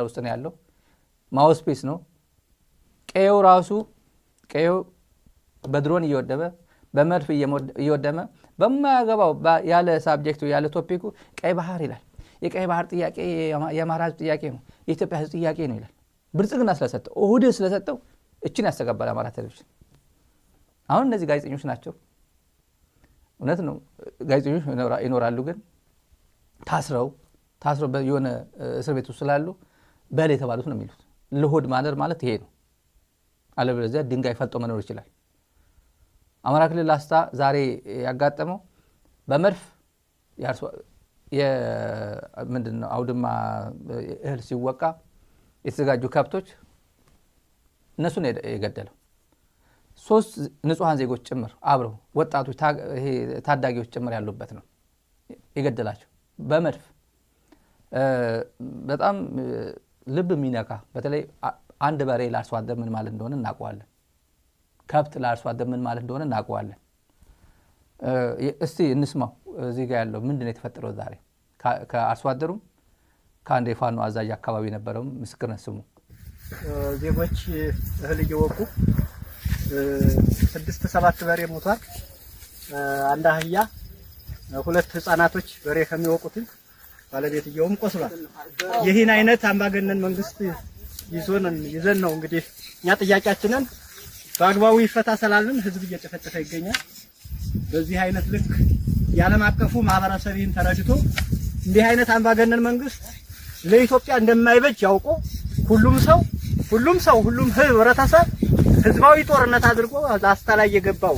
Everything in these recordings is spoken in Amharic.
ውስጥ ነው ያለው ማውስ ፒስ ነው ቀየው ራሱ ቀየው በድሮን እየወደመ በመድፍ እየወደመ በማያገባው ያለ ሳብጀክቱ ያለ ቶፒኩ ቀይ ባህር ይላል የቀይ ባህር ጥያቄ የአማራ ህዝብ ጥያቄ ነው የኢትዮጵያ ህዝብ ጥያቄ ነው ይላል ብልጽግና ስለሰጠው ኦህዴ ስለሰጠው እቺን ያስተጋባል አማራ ቴሌቪዥን አሁን እነዚህ ጋዜጠኞች ናቸው እውነት ነው ጋዜጠኞች ይኖራሉ ግን ታስረው የሆነ እስር ቤት ውስጥ ስላሉ በል የተባሉት ነው የሚሉት ለሆድ ማደር ማለት ይሄ ነው አለበለዚያ ድንጋይ ፈልጦ መኖር ይችላል አማራ ክልል ላስታ ዛሬ ያጋጠመው በመድፍ ምንድነው አውድማ እህል ሲወቃ የተዘጋጁ ከብቶች እነሱን የገደለው 3 ንጹሃን ዜጎች ጭምር አብረው ወጣቶች ታዳጊዎች ጭምር ያሉበት ነው የገደላቸው በመድፍ በጣም ልብ የሚነካ በተለይ አንድ በሬ ለአርሶ አደር ምን ማለት እንደሆነ እናውቀዋለን ከብት ለአርሶ አደር ምን ማለት እንደሆነ እናውቀዋለን እስቲ እንስማው እዚህ ጋር ያለው ምንድነው የተፈጠረው ዛሬ ከአርሶ አደሩም ከአንድ የፋኖ አዛዥ አካባቢ ነበረው ምስክርነት ስሙ ዜጎች እህል እየወቁ 6-7 በሬ ሞቷል አንድ አህያ 2 ህፃናቶች በሬ ከሚወቁት ባለቤትየውም ቆስሏል ይህን አይነት አምባገነን መንግስት ይዘን ነው እንግዲህ እኛ ጥያቄያችንን በአግባቡ ይፈታ ሰላልን ህዝብ እየጨፈጨፈ ይገኛል በዚህ አይነት ልክ ያለም አቀፉ ማህበረሰብ ይህን ተረድቶ እንዲህ አይነት አምባገነን መንግስት ለኢትዮጵያ እንደማይበጅ ያውቁ ሁሉም ህብረተሰብ ህዝባዊ ጦርነት አድርጎ ላስታ ላይ የገባው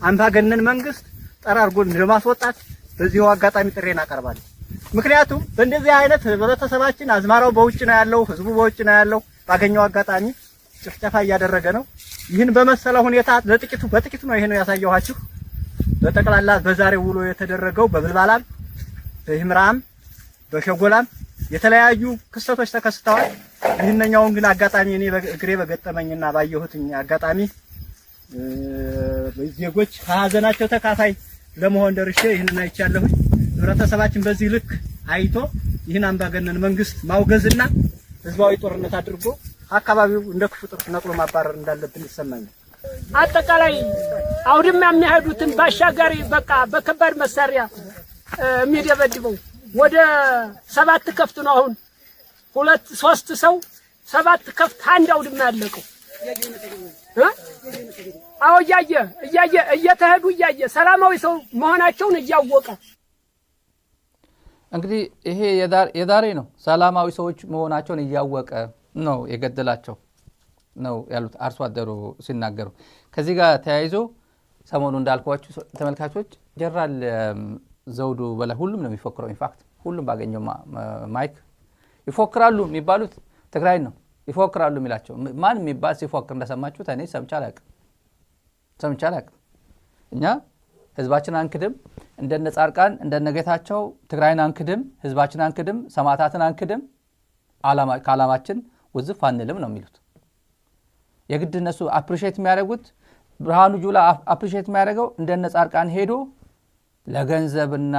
አምባገነን መንግስት ጠራርጎ ለማስወጣት በዚሁ አጋጣሚ ጥሬን አቀርባለሁ ምክንያቱም በእንደዚህ አይነት ህብረተሰባችን አዝማራው በውጭ ነው ያለው ህዝቡ በውጭ ነው ያለው ባገኘው አጋጣሚ ጭፍጨፋ እያደረገ ነው ይህን በመሰለ ሁኔታ በጥቂቱ ነው ይሄን ያሳየኋችሁ በጠቅላላ በዛሬው ውሎ የተደረገው በብልባላም በህምራም በሸጎላም የተለያዩ ክስተቶች ተከስተዋል ይህንኛውን ግን አጋጣሚ እኔ በእግሬ በገጠመኝና ባየሁትኝ አጋጣሚ ዜጎች ሀዘናቸው ተካፋይ ለመሆን ደርሼ ይህንን አይቻለሁ ህብረተሰባችን በዚህ ልክ አይቶ ይህን አምባገነን መንግስት ማውገዝና ህዝባዊ ጦርነት አድርጎ አካባቢው እንደ ክፉ ጥርት ነቅሎ ማባረር እንዳለብን ይሰማኛል አጠቃላይ አውድማ የሚያሄዱትን ባሻጋሪ በቃ በከባድ መሳሪያ የሚደበድበው ወደ 7 ከፍት ነው አሁን 2-3 ሰው 7 ከፍት አንድ አውድማ ያለቀው አው እየተሄዱ ሰላማዊ ሰው መሆናቸውን እያወቀ እንግዲህ ይሄ የዛሬ ነው ሰላማዊ ሰዎች መሆናቸውን እያወቀ ነው የገደላቸው ነው ያሉት አርሶ አደሩ ሲናገሩ ከዚህ ጋር ተያይዞ ሰሞኑ እንዳልኳችሁ ተመልካቾች ጀነራል ዘውዱ በላይ ሁሉም ነው የሚፎክረው ኢንፋክት ሁሉም ባገኘው ማይክ ይፎክራሉ የሚባሉት ትግራይ ነው ይፎክራሉ የሚላቸው ማን የሚባል ሲፎክር እንደሰማችሁ እኔ ሰምቼ አላውቅም እኛ ህዝባችን አንክድም እንደነ ጻርቃን እንደነ ጌታቸው ትግራይን አንክድም ህዝባችን አንክድም ሰማዕታትን አንክድም ዓላማችን ውዝፍ አንልም ነው የሚሉት የግድ እነሱ አፕሪሺየት የሚያደርጉት ብርሃኑ ጁላ አፕሪሺየት የሚያደርገው እንደነ ጻርቃን ሄዶ ለገንዘብና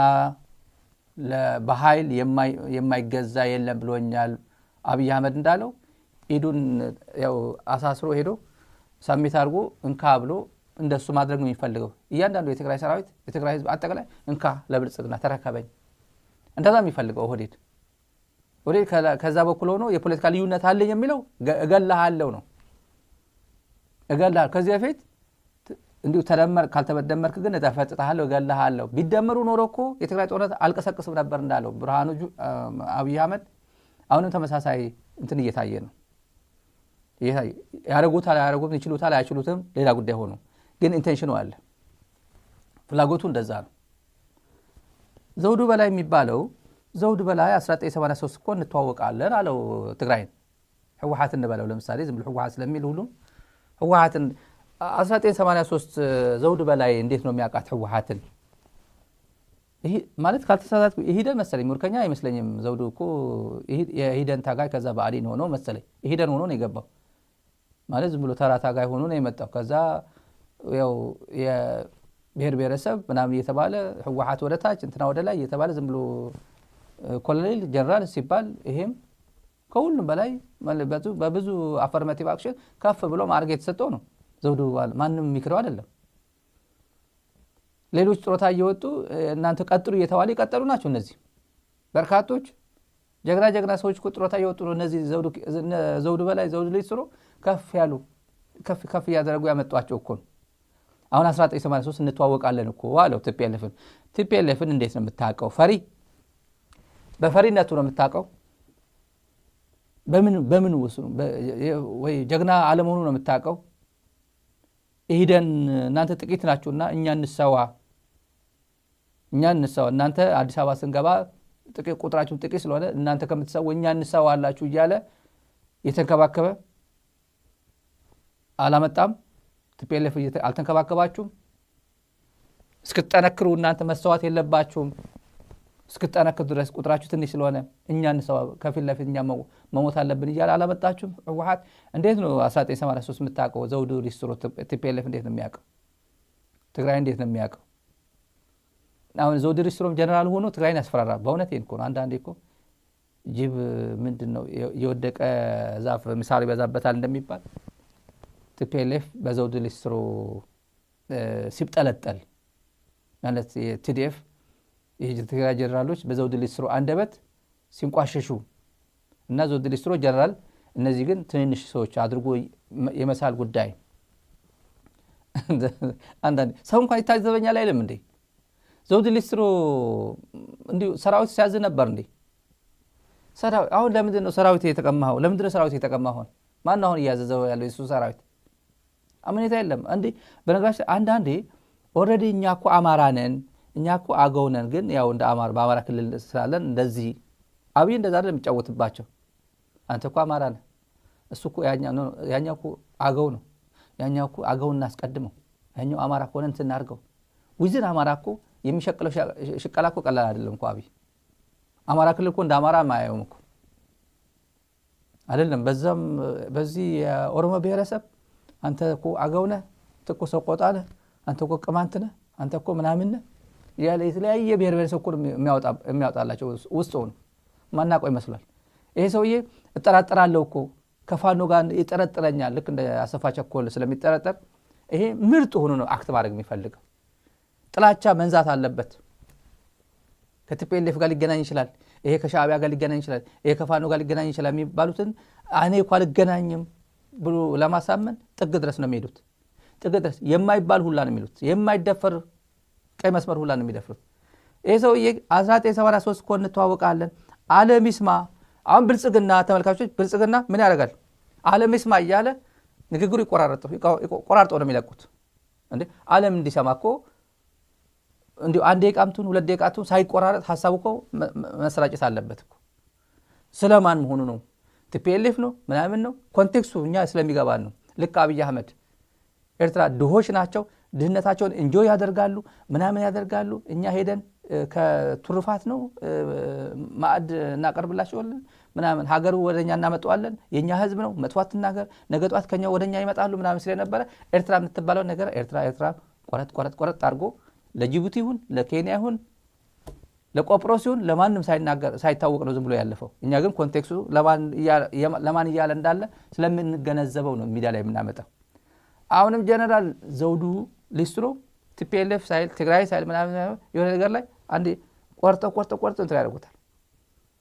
ለበኃይል የማይገዛ የለም ብሎኛል አብይ አህመድ እንዳለው ኢዱን ያው አሳስሮ ሄዶ ሳሚት አድርጎ እንካ ብሎ እንደሱ ማድረግ ነው የሚፈልገው እያንዳንዱ የትግራይ ሰራዊት የትግራይ ህዝብ አጠቃላይ እንካ ለብልጽግና ተረከበኝ እንደዛ የሚፈልገው ኦህዴድ ከዛ በኩል ሆኖ የፖለቲካ ልዩነት አለኝ የሚለው እገላሃለው ነው ከዚህ በፊት እንዲሁ ተደመር ካልተበደመርክ ግን ተፈጥጣሃለው እገላሃለው ቢደመሩ ኖሮ እኮ የትግራይ ጦርነት አልቀሰቅስም ነበር እንዳለው ብርሃኑ አብይ አህመድ አሁንም ተመሳሳይ እንትን እየታየ ነው ያረጉታል ይችሉታል አይችሉትም ሌላ ጉዳይ ሆኖ ግን ኢንቴንሽኑ አለ ፍላጎቱ እንደዛ ነው ዘውዱ በላይ የሚባለው ዘውዱ በላይ 1983 እኮ እንተዋወቃለን አለው ትግራይን ህወሓት እንበለው ለምሳሌ ዝም ብሎ ህወሓት ስለሚል ሁሉ ህወሓትን 1983 ዘውዱ በላይ እንዴት ነው የሚያውቃት ህወሓትን ይሄ ማለት ካልተሳሳትኩ ይሄደን መሰለኝ ሙርከኛ አይመስለኝም ዘውዱ እኮ ይሄደን ታጋይ ከዛ ባዕዲን ሆኖ መሰለኝ ይሄደን ሆኖ ነው የገባው ማለት ዝም ብሎ ተራ ታጋይ ሆኖ ነው የመጣው ከዛ ያው የብሔር ብሔረሰብ ምናምን እየተባለ ህወሓት ወደታች እንትና ወደ ላይ እየተባለ ዝም ብሎ ኮሎኔል ጀነራል ሲባል ይሄም ከሁሉም በላይ በብዙ አፈርማቲቭ አክሽን ከፍ ብሎ ማዕረግ የተሰጠው ነው ዘውዱ። ማንም የሚክረው አይደለም። ሌሎች ጡረታ እየወጡ እናንተ ቀጥሉ እየተባሉ ይቀጠሉ ናቸው እነዚህ በርካቶች ጀግና ሰዎች ጡረታ እየወጡ ነው። እነዚህ ዘውዱ በላይ ዘውዱ ሊስትሮ ከፍ ያደረጉ ያመጧቸው እኮ ነው። አሁን 1983 እንተዋወቃለን እኮ አለው ቲፒኤልኤፍን እንዴት ነው የምታውቀው? በፈሪነቱ ነው የምታውቀው? በምን ውስጥ ወይ ጀግና አለመሆኑ ነው የምታውቀው? ኢህደን እናንተ ጥቂት ናችሁና እኛ እንሰዋ እናንተ አዲስ አበባ ስንገባ ጥቂት ቁጥራችሁ ጥቂት ስለሆነ እናንተ ከምትሰው እኛ እንሰዋ አላችሁ እያለ የተንከባከበ አላመጣም። ቲፒኤልኤፍ አልተንከባከባችሁም። እስክትጠነክሩ እናንተ መሰዋት የለባችሁም እስክትጠነክሩ ድረስ ቁጥራችሁ ትንሽ ስለሆነ እኛ እንሰዋ ከፊት ለፊት እኛ መሞት አለብን እያለ አላመጣችሁም። ህወሓት እንዴት ነው 1983 የምታውቀው? ዘውዱ ሊስትሮ ቲፒኤልኤፍ እንዴት ነው የሚያውቀው? ትግራይ እንዴት ነው የሚያውቀው? አሁን ዘውዱ ሊስትሮም ጀነራል ሆኖ ትግራይን ያስፈራራል። በእውነቴን እኮ ነው። አንዳንዴ እኮ ጅብ ምንድነው የወደቀ ዛፍ ምሳር ይበዛበታል እንደሚባል ቲፒኤልኤፍ በዘውዱ ሊስትሮ ሲብጠለጠል ማለት የቲዲኤፍ የትግራይ ጀነራሎች በዘውዱ ሊስትሮ አንደበት ሲንቋሸሹ እና ዘውዱ ሊስትሮ ጀነራል እነዚህ ግን ትንንሽ ሰዎች አድርጎ የመሳል ጉዳይ አንዳንዴ ሰው እንኳን ይታዘበኛል አይልም እንዴ? ዘውዱ ሊስትሮ እንዲሁ ሰራዊት ሲያዝ ነበር እንዴ? አሁን ለምንድን ነው ሰራዊት የተቀማኸው? ለምንድን ነው ሰራዊት የተቀማኸው? ማን አሁን እያዘዘው ያለው የሱ ሰራዊት? አመኔታ የለም እንዴ? በነገራችን አንዳንዴ ኦልሬዲ እኛ እኮ አማራ ነን እኛ እኮ አገው ነን፣ ግን ያው እንደ በአማራ ክልል ስላለን እንደዚህ አብይ እንደዛ አይደለም የሚጫወትባቸው። አንተ እኮ አማራ ነህ፣ እሱ እኮ ያኛው እኮ አገው ነው፣ ያኛው እኮ አገውን እናስቀድመው፣ ያኛው አማራ ሆነ እንትን እናድርገው። ዊዝን አማራ እኮ የሚሸቅለው ሽቀላ እኮ ቀላል አይደለም እኮ አብይ። አማራ ክልል እኮ እንደ አማራ ማያየውም እኮ አይደለም። በዚህ የኦሮሞ ብሔረሰብ አንተ እኮ አገው ነህ፣ አንተ እኮ ሰቆጣ ነህ፣ አንተ እኮ ቅማንት ነህ፣ አንተ እኮ ምናምን ነህ ያለ የተለያየ ብሔረሰብ እኮ የሚያወጣላቸው ውስጥ ሆኖ ማናቆ ይመስላል። ይሄ ሰውዬ እጠራጠራለሁ እኮ ከፋኖ ጋር ይጠረጥረኛል፣ ልክ እንደ አሰፋ ቸኮል ስለሚጠረጠር ይሄ ምርጥ ሆኖ ነው አክት ማድረግ የሚፈልገው። ጥላቻ መንዛት አለበት። ከቲፒኤልኤፍ ጋር ሊገናኝ ይችላል፣ ይሄ ከሻዕቢያ ጋር ሊገናኝ ይችላል፣ ይሄ ከፋኖ ጋር ሊገናኝ ይችላል የሚባሉትን እኔ እኮ አልገናኝም ብሎ ለማሳመን ጥግ ድረስ ነው የሚሄዱት። ጥግ ድረስ የማይባል ሁላ ነው የሚሉት፣ የማይደፈር ቀይ መስመር ሁላ ነው የሚደፍሩት። ይሄ ሰውዬ 1983 እኮ እንተዋወቃለን ዓለም ይስማ። አሁን ብልጽግና ተመልካቾች ብልጽግና ምን ያደርጋል? ዓለም ይስማ እያለ ንግግሩ ቆራርጠው ነው የሚለቁት። እንዴ ዓለም እንዲሰማ እኮ እንዲሁ አንድ ደቂቃምቱን ሁለት ደቂቃቱን ሳይቆራረጥ ሐሳቡ እኮ መሰራጨት አለበት እኮ። ስለማን መሆኑ ነው? ቲፒኤልኤፍ ነው ምናምን ነው ኮንቴክስቱ እኛ ስለሚገባን ነው። ልክ አብይ አህመድ ኤርትራ ድሆች ናቸው፣ ድህነታቸውን ኢንጆይ ያደርጋሉ ምናምን ያደርጋሉ፣ እኛ ሄደን ከቱርፋት ነው ማዕድ እናቀርብላቸዋለን ምናምን፣ ሀገሩ ወደኛ እናመጣዋለን፣ የኛ ህዝብ ነው መጥፋት ተናገር፣ ነገ ጧት ከኛ ወደኛ ይመጣሉ ምናምን ስለነበረ ኤርትራ የምትባለው ነገር ኤርትራ ቆረጥ አድርጎ ለጅቡቲ ይሁን ለኬንያ ይሁን ለቆጵሮስ ይሁን ለማንም ሳይታወቅ ነው ዝም ብሎ ያለፈው። እኛ ግን ኮንቴክስቱ ለማን እያለ እንዳለ ስለምንገነዘበው ነው ሚዲያ ላይ የምናመጣው። አሁንም ጀነራል ዘውዱ ሊስትሮ ቲፒኤልኤፍ ሳይል ትግራይ ሳይል ምናምን የሆነ ነገር ላይ አንዴ ቆርጠ እንትን ያደርጉታል።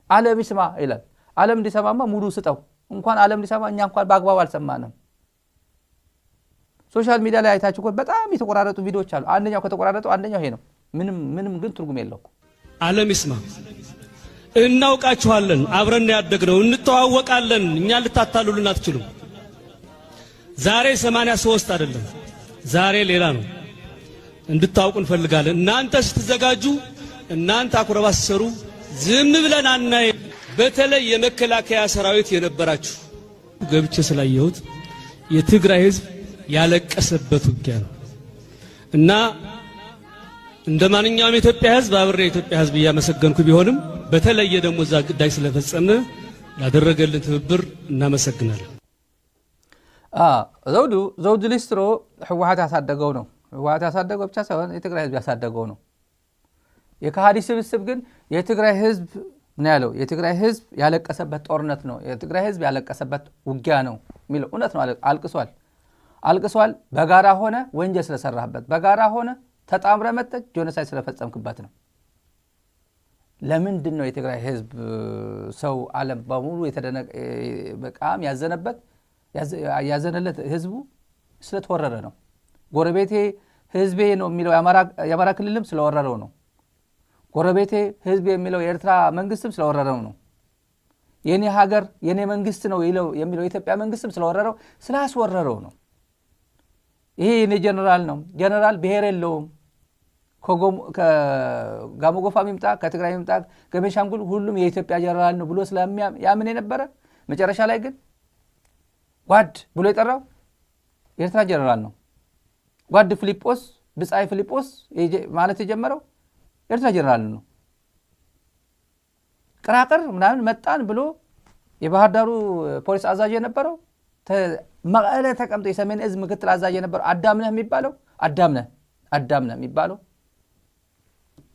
ዓለም ይስማ ይላል። ዓለም እንዲሰማማ ሙሉ ስጠው። እንኳን ዓለም እንዲሰማ እኛ እንኳን በአግባቡ አልሰማንም። ሶሻል ሚዲያ ላይ አይታችሁ በጣም የተቆራረጡ ቪዲዮዎች አሉ። አንደኛው ከተቆራረጠው አንደኛው ይሄ ነው። ምንም ግን ትርጉም የለው። ዓለም ይስማ። እናውቃችኋለን፣ አብረን ያደግነው እንተዋወቃለን። እኛ ልታታሉልን አትችሉም። ዛሬ 83 አይደለም፣ ዛሬ ሌላ ነው። እንድታውቁ እንፈልጋለን። እናንተ ስትዘጋጁ፣ እናንተ አኩረባ ስትሰሩ ዝም ብለን አናይ። በተለይ የመከላከያ ሰራዊት የነበራችሁ ገብቼ ስላየሁት የትግራይ ህዝብ ያለቀሰበት ውጊያ ነው እና እንደ ማንኛውም የኢትዮጵያ ህዝብ አብሬ የኢትዮጵያ ህዝብ እያመሰገንኩ ቢሆንም በተለየ ደግሞ እዛ ግዳይ ስለፈጸመ ያደረገልን ትብብር እናመሰግናለን። ዘውዱ ሊስትሮ ህወሓት ያሳደገው ነው። ህወሓት ያሳደገው ብቻ ሳይሆን የትግራይ ህዝብ ያሳደገው ነው። የካሃዲ ስብስብ ግን የትግራይ ህዝብ ምን ያለው የትግራይ ህዝብ ያለቀሰበት ጦርነት ነው የትግራይ ህዝብ ያለቀሰበት ውጊያ ነው የሚለው እውነት ነው አልቅሷል በጋራ ሆነ ወንጀል ስለሰራህበት በጋራ ሆነ ተጣምረ መጥተህ ጄኖሳይድ ስለፈጸምክበት ነው ለምንድን ነው የትግራይ ህዝብ ሰው ዓለም በሙሉ በጣም ያዘነለት ህዝቡ ስለተወረረ ነው ጎረቤቴ ህዝቤ ነው የሚለው የአማራ ክልልም ስለወረረው ነው ጎረቤቴ ህዝብ የሚለው የኤርትራ መንግስትም ስለወረረው ነው የኔ ሀገር የኔ መንግስት ነው የሚለው የኢትዮጵያ መንግስትም ስለወረረው ስላስወረረው ነው ይሄ የኔ ጀነራል ነው ጀነራል ብሔር የለውም ከጋሞጎፋ ሚምጣ ከትግራይ ሚምጣ ከቤንሻንጉል ሁሉም የኢትዮጵያ ጀነራል ነው ብሎ ስለሚያምን የነበረ መጨረሻ ላይ ግን ጓድ ብሎ የጠራው የኤርትራ ጀነራል ነው ጓድ ፊሊጶስ ብጻይ ፊሊጶስ ማለት የጀመረው ኤርትራ ጀነራል ነው ቅራቅር ምናምን መጣን ብሎ የባህር ዳሩ ፖሊስ አዛዥ የነበረው መቀለ ተቀምጦ የሰሜን እዝ ምክትል አዛዥ የነበረው አዳምነህ የሚባለው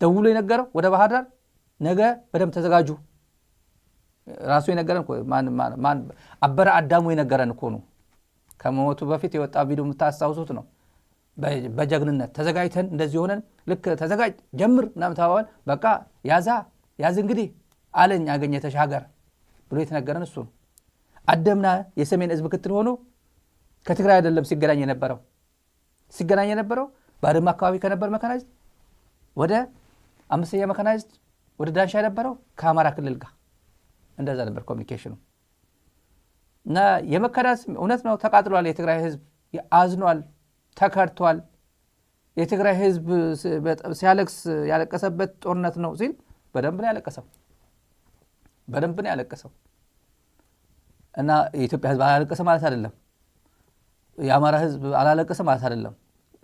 ደውሎ የነገረው ወደ ባህር ዳር ነገ በደም ተዘጋጁ ራሱ የነገረን ማን አበረ አዳሙ የነገረን እኮ ነው ከመሞቱ በፊት የወጣ ቪዲዮ የምታስታውሱት ነው በጀግንነት ተዘጋጅተን እንደዚህ ሆነን ልክ ተዘጋጅ ጀምር ምናምን ተባባል በቃ ያዝ እንግዲህ አለኝ አገኘ ተሻገር ብሎ የተነገረን እሱ ነው አዳምና የሰሜን እዝ ምክትል ሆኖ ከትግራይ አይደለም ሲገናኝ የነበረው ባድመ አካባቢ ከነበር መካናይዝድ ወደ አምስተኛ መካናይዝድ ወደ ዳንሻ የነበረው ከአማራ ክልል ጋር እንደዛ ነበር ኮሚኒኬሽኑ እና የመከዳስ እውነት ነው ተቃጥሏል የትግራይ ህዝብ አዝኗል ተከርቷል የትግራይ ህዝብ ሲያለቅስ ያለቀሰበት ጦርነት ነው ሲል በደንብ ነው ያለቀሰው እና የኢትዮጵያ ህዝብ አላለቀሰ ማለት አይደለም የአማራ ህዝብ አላለቀሰ ማለት አይደለም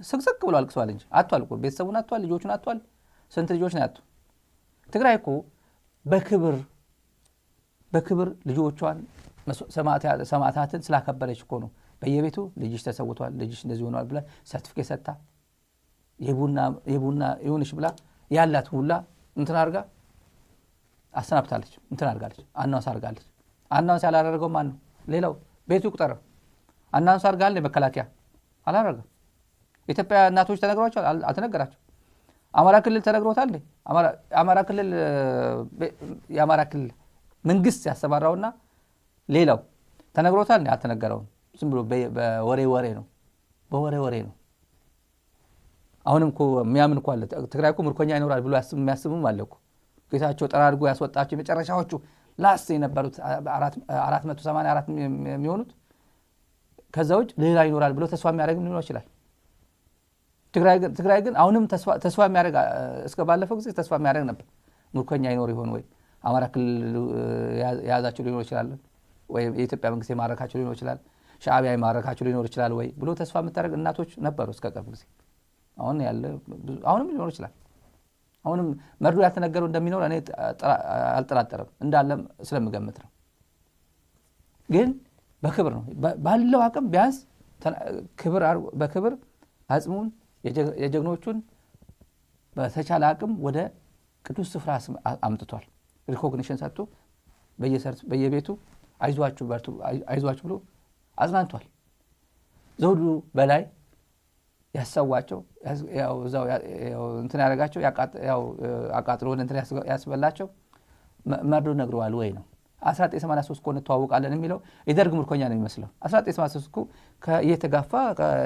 ስቅስቅ ብሎ አልቅሷል እንጂ አጥቷል እኮ ቤተሰቡን አጥቷል ልጆቹን አጥቷል ስንት ልጆች ነው ያጡ ትግራይ እኮ በክብር ልጆቿን ሰማዕታትን ስላከበረች እኮ ነው በየቤቱ ልጅሽ ተሰውቷል ልጅሽ እንደዚህ ሆኗል ብላ ሰርቲፊኬት ሰጣ የቡና ይሁንሽ ብላ ያላት ሁላ እንትን አርጋ አሰናብታለች እንትን አርጋለች አናውንስ አርጋለች አናውንስ ያላደረገው ማን ነው ሌላው ቤቱ ቁጠረ አናውንስ አርጋል ለመከላከያ አላደረገም ኢትዮጵያ እናቶች ተነግሯቸዋል አልተነገራቸው አማራ ክልል ተነግሮታል የአማራ ክልል መንግስት ያሰማራውና ሌላው ተነግሮታል አልተነገረውም ዝም ብሎ በወሬ ነው አሁንም እኮ የሚያምን እኮ አለ ትግራይ እኮ ምርኮኛ ይኖራል ብሎ የሚያስቡም አለ እኮ ጌታቸው ጠራርጎ ያስወጣቸው የመጨረሻዎቹ ላስ የነበሩት 484 የሚሆኑት ከዛ ውጭ ሌላ ይኖራል ብሎ ተስፋ የሚያደርግም ሊኖር ይችላል ትግራይ ግን አሁንም ተስፋ የሚያደርግ እስከ ባለፈው ጊዜ ተስፋ የሚያደርግ ነበር ምርኮኛ ይኖር ይሆን ወይ አማራ ክልል ያዛቸው ሊኖር ይችላል ወይ የኢትዮጵያ መንግስት የማረካቸው ሊኖር ይችላል ሻዕቢያ የማረካቸው ሊኖር ይችላል ወይ ብሎ ተስፋ የምታደርግ እናቶች ነበሩ እስከ ቅርብ ጊዜ አሁንም ሊኖር ይችላል አሁንም መርዶ ያልተነገረው እንደሚኖር እኔ አልጠራጠርም እንዳለም ስለምገምት ነው ግን በክብር ነው ባለው አቅም ቢያንስ በክብር አጽሙን የጀግኖቹን በተቻለ አቅም ወደ ቅዱስ ስፍራ አምጥቷል ሪኮግኒሽን ሰጥቶ በየቤቱ አይዟችሁ ብሎ አጽናንቷል ዘውዱ በላይ ያሰዋቸው ያው እንትን ያረጋቸው አቃጥሎ እንትን ያስበላቸው መርዶ ነግረዋል ወይ ነው 1983 ኮን ተዋውቃለን የሚለው የደርግ ምርኮኛ ነው የሚመስለው 1983 እየተጋፋ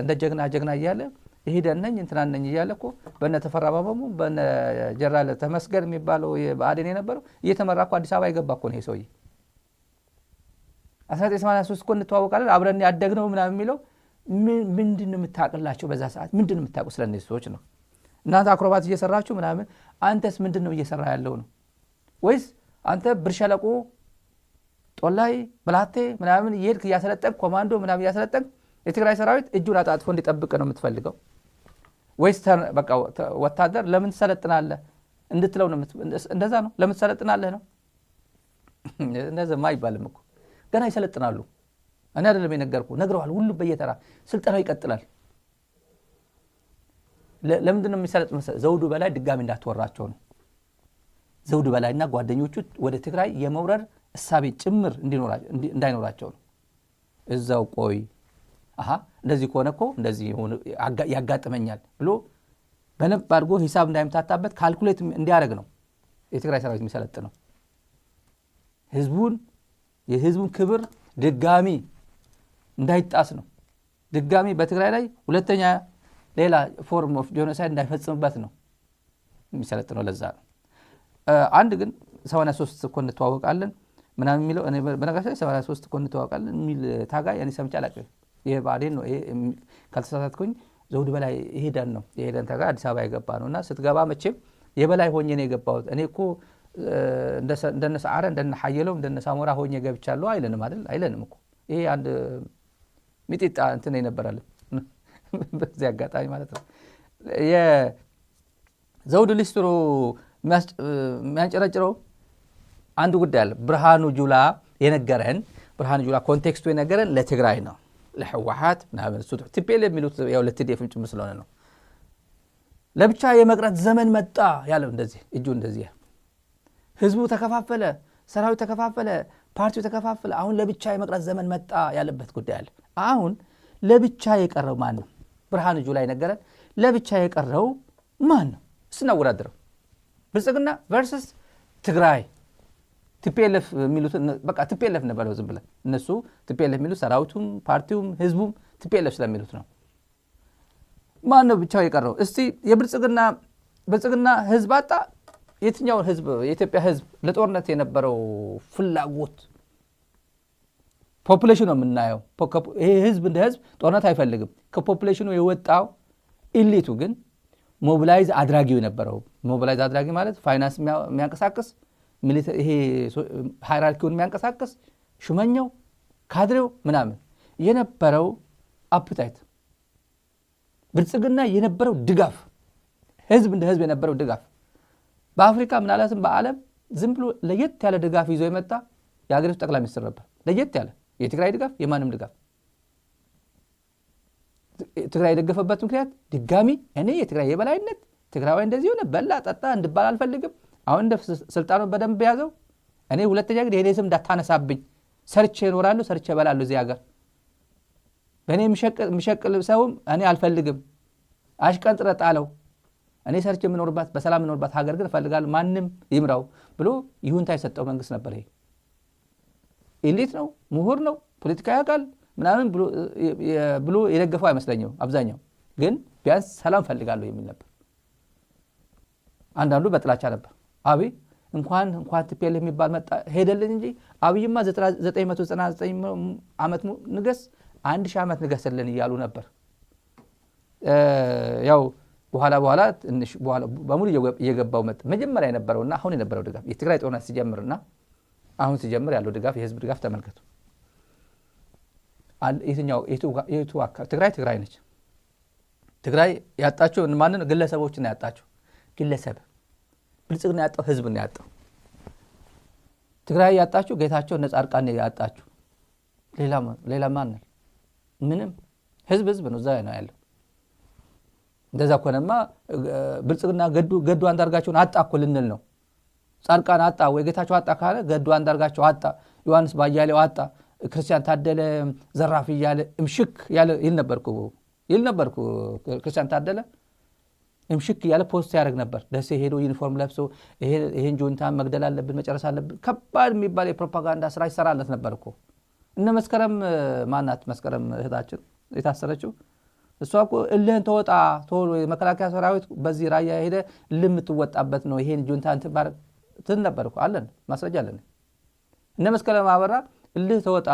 እንደ ጀግና እያለ ይሄደነኝ እንትናነኝ እያለ እኮ በእነ ተፈራባበሙ በእነ ጀራለ ተመስገን የሚባለው የባዴን የነበረው እየተመራኩ አዲስ አበባ ይገባ እኮ ነው ሰውዬ 1983 ኮን ተዋውቃለን አብረን ያደግነው ምናምን የሚለው ምንድነው የምታቀላቸው በዛ ሰዓት ምንድነው የምታቀው ስለነዚህ ሰዎች ነው እናንተ አክሮባት እየሰራችሁ ምናምን አንተስ ምንድነው እየሰራ ያለው ነው ወይስ አንተ ብርሸለቆ ጦላይ ብላቴ ምናምን ይሄድክ ያሰለጠን ኮማንዶ ምናምን ያሰለጠን የትግራይ ሰራዊት እጁን አጣጥፎ እንዲጠብቅ ነው የምትፈልገው ወይስ በቃ ወታደር ለምን ተሰለጥናለህ እንድትለው ነው እንደዛ ነው ለምን ተሰለጥናለህ ነው እንደዛ ማይባልም እኮ ገና ይሰለጥናሉ እኔ አይደለም የነገርኩ ነግረዋል ሁሉ በየተራ ስልጣናው ይቀጥላል ለምንድን ነው የሚሰለጥ ዘውዱ በላይ ድጋሚ እንዳትወራቸው ነው ዘውድ በላይና ጓደኞቹ ወደ ትግራይ የመውረር እሳቤ ጭምር እንዳይኖራቸው ነው። እዛው ቆይ እንደዚህ ከሆነ እኮ እንደዚህ ያጋጥመኛል ብሎ በነብ አድርጎ ሂሳብ እንዳይምታታበት ካልኩሌት እንዲያደርግ ነው የትግራይ ሰራዊት የሚሰለጥነው። የህዝቡን ክብር ድጋሚ እንዳይጣስ ነው። ድጋሚ በትግራይ ላይ ሁለተኛ ሌላ ፎርም ኦፍ ጄኖሳይድ እንዳይፈጽምበት ነው የሚሰለጥነው። ለዛ ነው አንድ ግን 83 እኮ እንተዋወቃለን ምናምን የሚለው እኔ በነገራችን ላይ 83 እኮ እንተዋወቃለን የሚል ታጋይ እኔ ሰምቼ አላውቅም። ይሄ ባዴን ነው። ይሄ ካልተሳሳትኩኝ ዘውድ በላይ ይሄዳን ነው የሄደን ታጋይ አዲስ አበባ የገባ ነውና ስትገባ መቼም የበላይ ሆኜ ነው የገባሁት እኔ እኮ እንደነ ሰዓረ እንደነ ሐየለው እንደነ ሳሞራ ሆኜ ገብቻለሁ አይለንም አይደል? አይለንም እኮ ይሄ አንድ ሚጢጣ እንትን ይነበራል በዚህ አጋጣሚ ማለት ነው። የዘውድ ሊስትሮ የሚያንጨረጭረው አንድ ጉዳይ አለ። ብርሃኑ ጁላ የነገረን ኮንቴክስቱ የነገረን ለትግራይ ነው ለህወሓት ምናምን እሱ ቲፒኤልኤፍ የሚሉት ያው ለቲዲኤፍም ጭምር ስለሆነ ነው። ለብቻ የመቅረት ዘመን መጣ ያለው እንደዚህ እጁ እንደዚህ ህዝቡ ተከፋፈለ፣ ሰራዊት ተከፋፈለ፣ ፓርቲው ተከፋፈለ። አሁን ለብቻ የመቅረት ዘመን መጣ ያለበት ጉዳይ አለ። አሁን ለብቻ የቀረው ማን ነው? ብርሃኑ ጁላ የነገረን ለብቻ የቀረው ማን ነው? ስናወዳድረው ብልጽግና ቨርሰስ ትግራይ ቲፒኤልኤፍ የሚሉት በቃ ቲፒኤልኤፍ ነበለው ዝም ብለን እነሱ ቲፒኤልኤፍ የሚሉት ሰራዊቱም ፓርቲውም ህዝቡም ቲፒኤልኤፍ ስለሚሉት ነው። ማን ነው ብቻው የቀረው? እስቲ ብልጽግና ህዝብ አጣ። የትኛው ህዝብ? የኢትዮጵያ ህዝብ ለጦርነት የነበረው ፍላጎት ፖፑሌሽኑ ነው የምናየው። ይሄ ህዝብ እንደ ህዝብ ጦርነት አይፈልግም። ከፖፑሌሽኑ የወጣው ኢሊቱ ግን ሞቢላይዝ አድራጊው የነበረው ሞቢላይዝ አድራጊ ማለት ፋይናንስ የሚያንቀሳቅስ ይሄ ሃይራርኪውን የሚያንቀሳቅስ ሹመኛው ካድሬው ምናምን የነበረው አፕታይት ብልጽግና የነበረው ድጋፍ ህዝብ እንደ ህዝብ የነበረው ድጋፍ በአፍሪካ ምናልባትም በዓለም ዝም ብሎ ለየት ያለ ድጋፍ ይዞ የመጣ የሀገሪቱ ጠቅላይ ሚኒስትር ነበር። ለየት ያለ የትግራይ ድጋፍ የማንም ድጋፍ ትግራይ የደገፈበት ምክንያት ድጋሚ እኔ የትግራይ የበላይነት ትግራዋይ እንደዚህ ሆነ በላ ጠጣ እንድባል አልፈልግም። አሁን እንደ ስልጣኑን በደንብ ያዘው እኔ ሁለተኛ ግን የኔ ስም እንዳታነሳብኝ ሰርቼ እኖራለሁ ሰርቼ እበላለሁ እዚህ ሀገር በእኔ የሚሸቅል ሰውም እኔ አልፈልግም አሽቀንጥረ ጣለው እኔ ሰርቼ የምኖርባት በሰላም የምኖርባት ሀገር ግን እፈልጋለሁ ማንም ይምራው ብሎ ይሁንታ የሰጠው መንግስት ነበር። ይሄ ኢሊት ነው ምሁር ነው ፖለቲካ ያውቃል ምናምን ብሎ የደገፈው አይመስለኝም። አብዛኛው ግን ቢያንስ ሰላም ፈልጋለሁ የሚል ነበር። አንዳንዱ በጥላቻ ነበር። አብይ እንኳን ቲፒኤልኤፍ የሚባል መጣ ሄደልን እንጂ አብይማ 999 ዓመት ንገስ 1000 ዓመት ንገስልን እያሉ ነበር። ያው በኋላ ትንሽ በኋላ በሙሉ እየገባው መጣ። መጀመሪያ የነበረውና አሁን የነበረው ድጋፍ የትግራይ ጦርነት ሲጀምርና አሁን ሲጀምር ያለው ድጋፍ የህዝብ ድጋፍ ተመልከቱ። የትኛው ትግራይ ነች። ትግራይ ያጣቸው ማንን? ግለሰቦችን ያጣቸው። ግለሰብ ብልጽግና ያጣው ህዝብ ነው ያጣው። ትግራይ ያጣቸው ጌታቸው ነጻርቃን ያጣቸው ሌላ ማን ነው? ምንም ህዝብ ነው እዛ ነው ያለው። እንደዛ ኮነማ ብልጽግና ገዱ አንዳርጋቸውን አጣ እኮ ልንል ነው። ጻርቃን አጣ ወይ ጌታቸው አጣ ካለ ገዱ አንዳርጋቸው አጣ፣ ዮሐንስ ባያሌው አጣ፣ ክርስቲያን ታደለ ዘራፍ እያለ እምሽክ ያለ ይል ነበርኩ ክርስቲያን ታደለ እምሽክ ያለ ፖስት ያደርግ ነበር። ደሴ ሄዶ ዩኒፎርም ለብሶ ይሄን ጁንታ መግደል አለብን መጨረስ አለብን ከባድ የሚባል የፕሮፓጋንዳ ስራ ይሰራለት ነበር እኮ። እነ መስከረም ማናት? መስከረም እህታችን የታሰረችው እሷ እኮ እልህን ተወጣ ቶሎ የመከላከያ ሰራዊት በዚህ ራያ ሄደ ልምትወጣበት ነው ይሄን ጁንታ እንትን ነበር እኮ አለን፣ ማስረጃ አለን። እነ መስከረም አበራ እልህ ተወጣ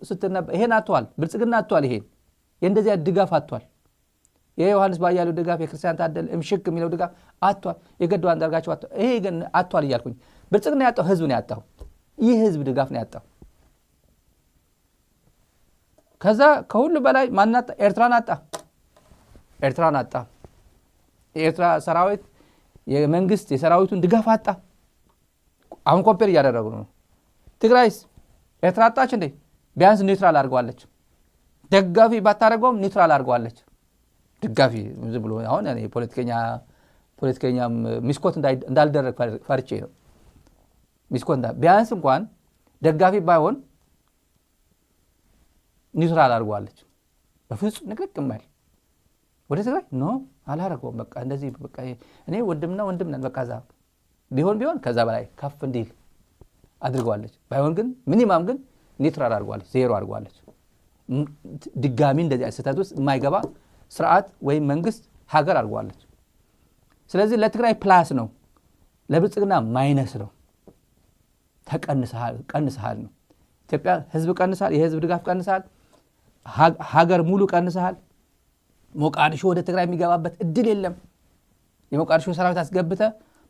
ስትነበር ይሄን አጥቷል፣ ብልጽግና አጥቷል። ይሄን የእንደዚያ ድጋፍ አጥቷል። የዮሐንስ ባያሌው ድጋፍ፣ የክርስቲያን ታደለ እምሽክ የሚለው ድጋፍ አጥቷል። የገዱ አንዳርጋቸው አጥቷል። ይሄ ግን አጥቷል እያልኩኝ ብልጽግና ያጣው ህዝብ ነው ያጣው። ይህ ህዝብ ድጋፍ ነው ያጣው። ከዛ ከሁሉ በላይ ማናጣ? ኤርትራን አጣ። የኤርትራ ሰራዊት የመንግስት የሰራዊቱን ድጋፍ አጣ። አሁን ኮምፔር እያደረጉ ነው። ትግራይስ ኤርትራ አጣች እንዴ? ቢያንስ ኒውትራል አድርገዋለች። ደጋፊ ባታደርገውም ኒውትራል አድርገዋለች። ደጋፊ ዝም ብሎ አሁን እኔ ፖለቲከኛ ሚስኮት እንዳልደረግ ፈርቼ ነው። ሚስኮንታ ቢያንስ እንኳን ደጋፊ ባይሆን ኒውትራል አድርጓለች። በፍጹም ንቅንቅ የማይል ወደ ትግራይ ኖ አላረገውም። በቃ እንደዚህ በቃ እኔ ወንድምና ወንድም ነን በቃ ዛ ቢሆን ከዛ በላይ ከፍ እንዲል አድርጓለች። ባይሆን ግን ሚኒማም ግን ኒውትራል አድርጓለች፣ ዜሮ አድርጓለች። ድጋሚ እንደዚህ ስህተት ውስጥ የማይገባ ስርዓት ወይም መንግስት ሀገር አድርጓለች። ስለዚህ ለትግራይ ፕላስ ነው፣ ለብልጽግና ማይነስ ነው። ቀንሰሃል ነው። ኢትዮጵያ ህዝብ ቀንሰሃል፣ የህዝብ ድጋፍ ቀንሰሃል፣ ሀገር ሙሉ ቀንሰሃል። ሞቃዲሾ ወደ ትግራይ የሚገባበት እድል የለም። የሞቃዲሾ ሰራዊት አስገብተ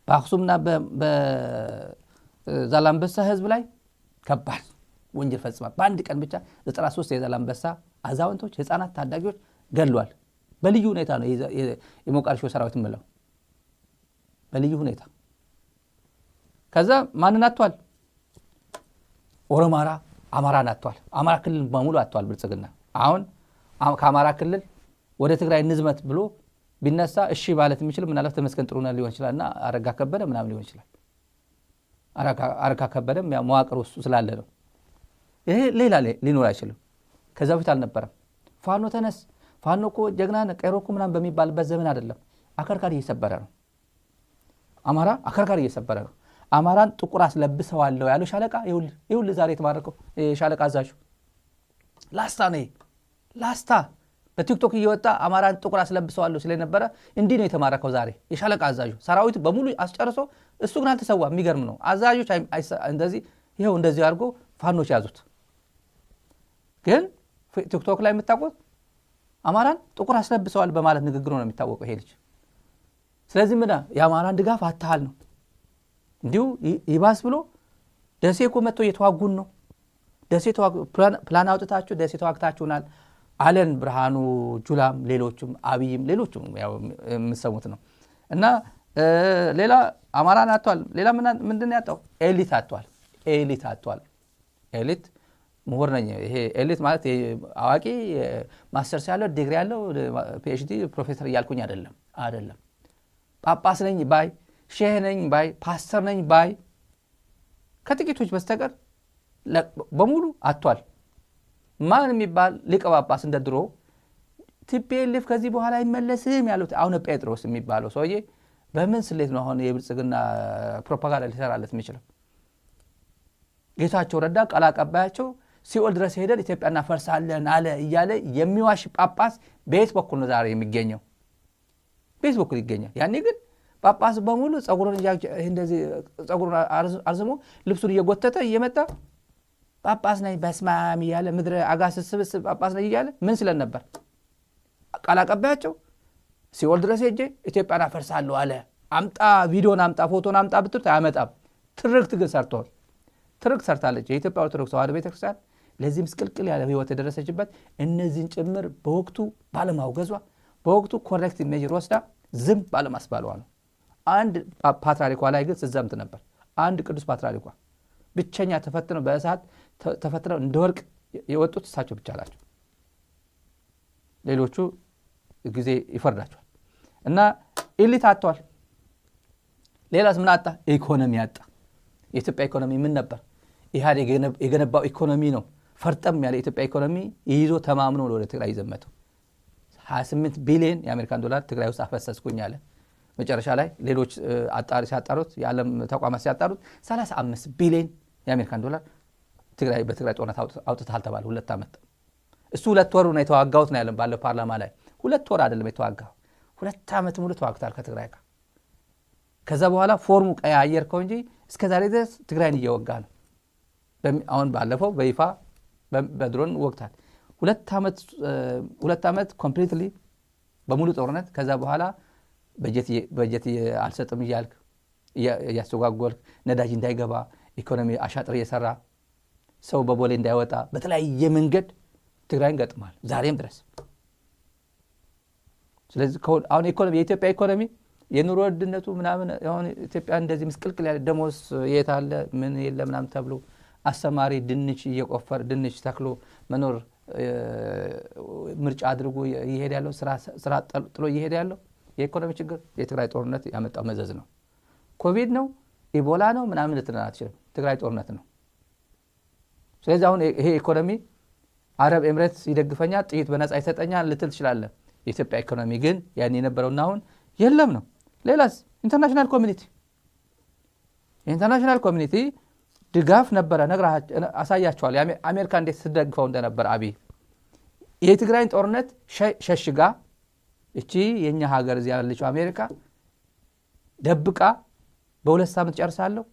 በአክሱምና በዛላምበሳ ህዝብ ላይ ከባድ ወንጀል ፈጽሟል። በአንድ ቀን ብቻ 93 የዛላምበሳ አዛውንቶች፣ ህፃናት፣ ታዳጊዎች ገድሏል። በልዩ ሁኔታ ነው የሞቃዲሾ ሰራዊት ምለው በልዩ ሁኔታ። ከዛ ማንን አጥቷል? ኦሮማራ አማራን አጥቷል። አማራ ክልል በሙሉ አጥቷል ብልጽግና። አሁን ከአማራ ክልል ወደ ትግራይ ንዝመት ብሎ ቢነሳ እሺ ማለት የሚችል ምናልባት ተመስገን ጥሩነህ ሊሆን ይችላልና አረጋ ከበደ ምናምን ሊሆን ይችላል። አረጋ ከበደም ያ መዋቅር ውስጥ ስላለ ነው። ይሄ ሌላ ሊኖር አይችልም። ከዛ በፊት አልነበረም። ፋኖ ተነስ፣ ፋኖ እኮ ጀግና ነው፣ ቀይሮ እኮ ምናምን በሚባልበት ዘመን አይደለም። አከርካሪ እየሰበረ ነው። አማራ አከርካሪ እየሰበረ ነው። አማራን ጥቁር አስለብሰዋለሁ ያለው ሻለቃ ይኸውልህ ዛሬ የተማረከው ሻለቃ አዛዡ ላስታ ነው። ላስታ በቲክቶክ እየወጣ አማራን ጥቁር አስለብሰዋለሁ ስለነበረ እንዲህ ነው የተማረከው ዛሬ የሻለቃ አዛዡ። ሰራዊት በሙሉ አስጨርሶ እሱ ግን አልተሰዋ። የሚገርም ነው። አዛዦች እንደዚህ ይኸው እንደዚህ አድርጎ ፋኖች ያዙት። ግን ቲክቶክ ላይ የምታውቁት አማራን ጥቁር አስለብሰዋል በማለት ንግግሩ ነው የሚታወቀው ይሄ ልጅ። ስለዚህ ምን የአማራን ድጋፍ አታሃል ነው። እንዲሁ ይባስ ብሎ ደሴ እኮ መጥቶ እየተዋጉን ነው። ደሴ ፕላን አውጥታችሁ ደሴ ተዋግታችሁናል አለን ብርሃኑ ጁላም፣ ሌሎችም አብይም፣ ሌሎችም ያው የምሰሙት ነው። እና ሌላ አማራን አጥቷል። ሌላ ምንድን ያጣው? ኤሊት አጥቷል። ኤሊት ምሁር ነኝ። ይሄ ኤሊት ማለት አዋቂ ማስተርስ ያለው ዲግሪ ያለው ፒኤችዲ ፕሮፌሰር እያልኩኝ አይደለም። ጳጳስ ነኝ ባይ፣ ሼህ ነኝ ባይ፣ ፓስተር ነኝ ባይ ከጥቂቶች በስተቀር በሙሉ አጥቷል። ማን የሚባል ሊቀ ጳጳስ እንደ ድሮ ቲፒኤልኤፍ ከዚህ በኋላ አይመለስም ያሉት አሁን ጴጥሮስ የሚባለው ሰውዬ በምን ስሌት ነው አሁን የብልጽግና ፕሮፓጋንዳ ሊሰራለት የሚችለው? ጌታቸው ረዳ ቃል አቀባያቸው ሲኦል ድረስ ሄደን ኢትዮጵያ እናፈርሳለን አለ እያለ የሚዋሽ ጳጳስ በየት በኩል ነው ዛሬ የሚገኘው? በየት በኩል ይገኛል? ያኔ ግን ጳጳስ በሙሉ ጸጉሩን አርዝሞ ልብሱን እየጎተተ እየመጣ ጳጳስ ነኝ በስማም እያለ ምድረ አጋስስ ስብስብ ጳጳስ ነኝ እያለ ምን ስለን ነበር? ቃል አቀባያቸው ሲኦል ድረስ ሄጄ ኢትዮጵያን አፈርሳለሁ አለ። አምጣ ቪዲዮን አምጣ ፎቶን አምጣ ብትሉት አያመጣም። ትርክት ግን ሰርቷል። ትርክት ሰርታለች የኢትዮጵያ ኦርቶዶክስ ተዋሕዶ ቤተክርስቲያን። ለዚህ ምስቅልቅል ያለ ህይወት የደረሰችበት እነዚህን ጭምር በወቅቱ ባለማውገዟ፣ በወቅቱ ኮሬክቲቭ ሜዥር ወስዳ ዝም ባለማስባሏ ነው። አንድ ፓትርያርኳ ላይ ግን ስትዘምት ነበር። አንድ ቅዱስ ፓትርያርኳ ብቸኛ ተፈትነው በእሳት ተፈትነው እንደ ወርቅ የወጡት እሳቸው ብቻ ናቸው። ሌሎቹ ጊዜ ይፈርዳቸዋል። እና ኤሊት አጥቷል። ሌላስ ምን አጣ? ኢኮኖሚ አጣ። የኢትዮጵያ ኢኮኖሚ ምን ነበር? ኢህአዴግ የገነባው ኢኮኖሚ ነው። ፈርጠም ያለ የኢትዮጵያ ኢኮኖሚ ይዞ ተማምኖ ወደ ትግራይ ይዘመተው 28 ቢሊዮን የአሜሪካን ዶላር ትግራይ ውስጥ አፈሰስኩኝ አለ። መጨረሻ ላይ ሌሎች አጣሪ ሲያጣሩት የዓለም ተቋማት ሲያጣሩት 35 ቢሊዮን የአሜሪካን ዶላር በትግራይ ጦርነት አውጥተሃል ተባለ። 2 ዓመት እሱ 2 ወር ነው የተዋጋሁት ነው ያለን ባለው ፓርላማ ላይ። 2 ወር አይደለም የተዋጋው 2 ዓመት ሙሉ ተዋግቷል ከትግራይ ጋር። ከዛ በኋላ ፎርሙ ቀያየርከው እንጂ እስከዛሬ ድረስ ትግራይን እየወጋ ነው። አሁን ባለፈው በይፋ በድሮን ወግታል። 2 ዓመት ኮምፕሊትሊ በሙሉ ጦርነት። ከዛ በኋላ በጀት አልሰጥም እያልክ እያስተጓጎልክ ነዳጅ እንዳይገባ ኢኮኖሚ አሻጥር እየሰራ ሰው በቦሌ እንዳይወጣ በተለያየ መንገድ ትግራይን ገጥሟል ዛሬም ድረስ። ስለዚህ አሁን የኢትዮጵያ ኢኮኖሚ የኑሮ ውድነቱ ምናምን አሁን ኢትዮጵያ እንደዚህ ምስቅልቅል ያለ ደሞዝ የት አለ ምን የለ ምናምን ተብሎ አስተማሪ ድንች እየቆፈር ድንች ተክሎ መኖር ምርጫ አድርጎ እየሄደ ያለው ስራ ጥሎ እየሄደ ያለው የኢኮኖሚ ችግር የትግራይ ጦርነት ያመጣው መዘዝ ነው። ኮቪድ ነው ኢቦላ ነው ምናምን ልትነግረን አትችልም። ትግራይ ጦርነት ነው። ስለዚህ አሁን ይሄ ኢኮኖሚ አረብ ኤምሬትስ ይደግፈኛል ጥይት በነፃ ይሰጠኛል ልትል ትችላለህ። የኢትዮጵያ ኢኮኖሚ ግን ያን የነበረውና አሁን የለም ነው። ሌላስ ኢንተርናሽናል ኮሚኒቲ ድጋፍ ነበረ አሳያቸዋል። አሜሪካ እንዴት ስትደግፈው እንደነበር አብይ የትግራይን ጦርነት ሸሽጋ እቺ የኛ ሀገር እዚያ ያለችው አሜሪካ ደብቃ በ2 ሳምንት ጨርሳለሁ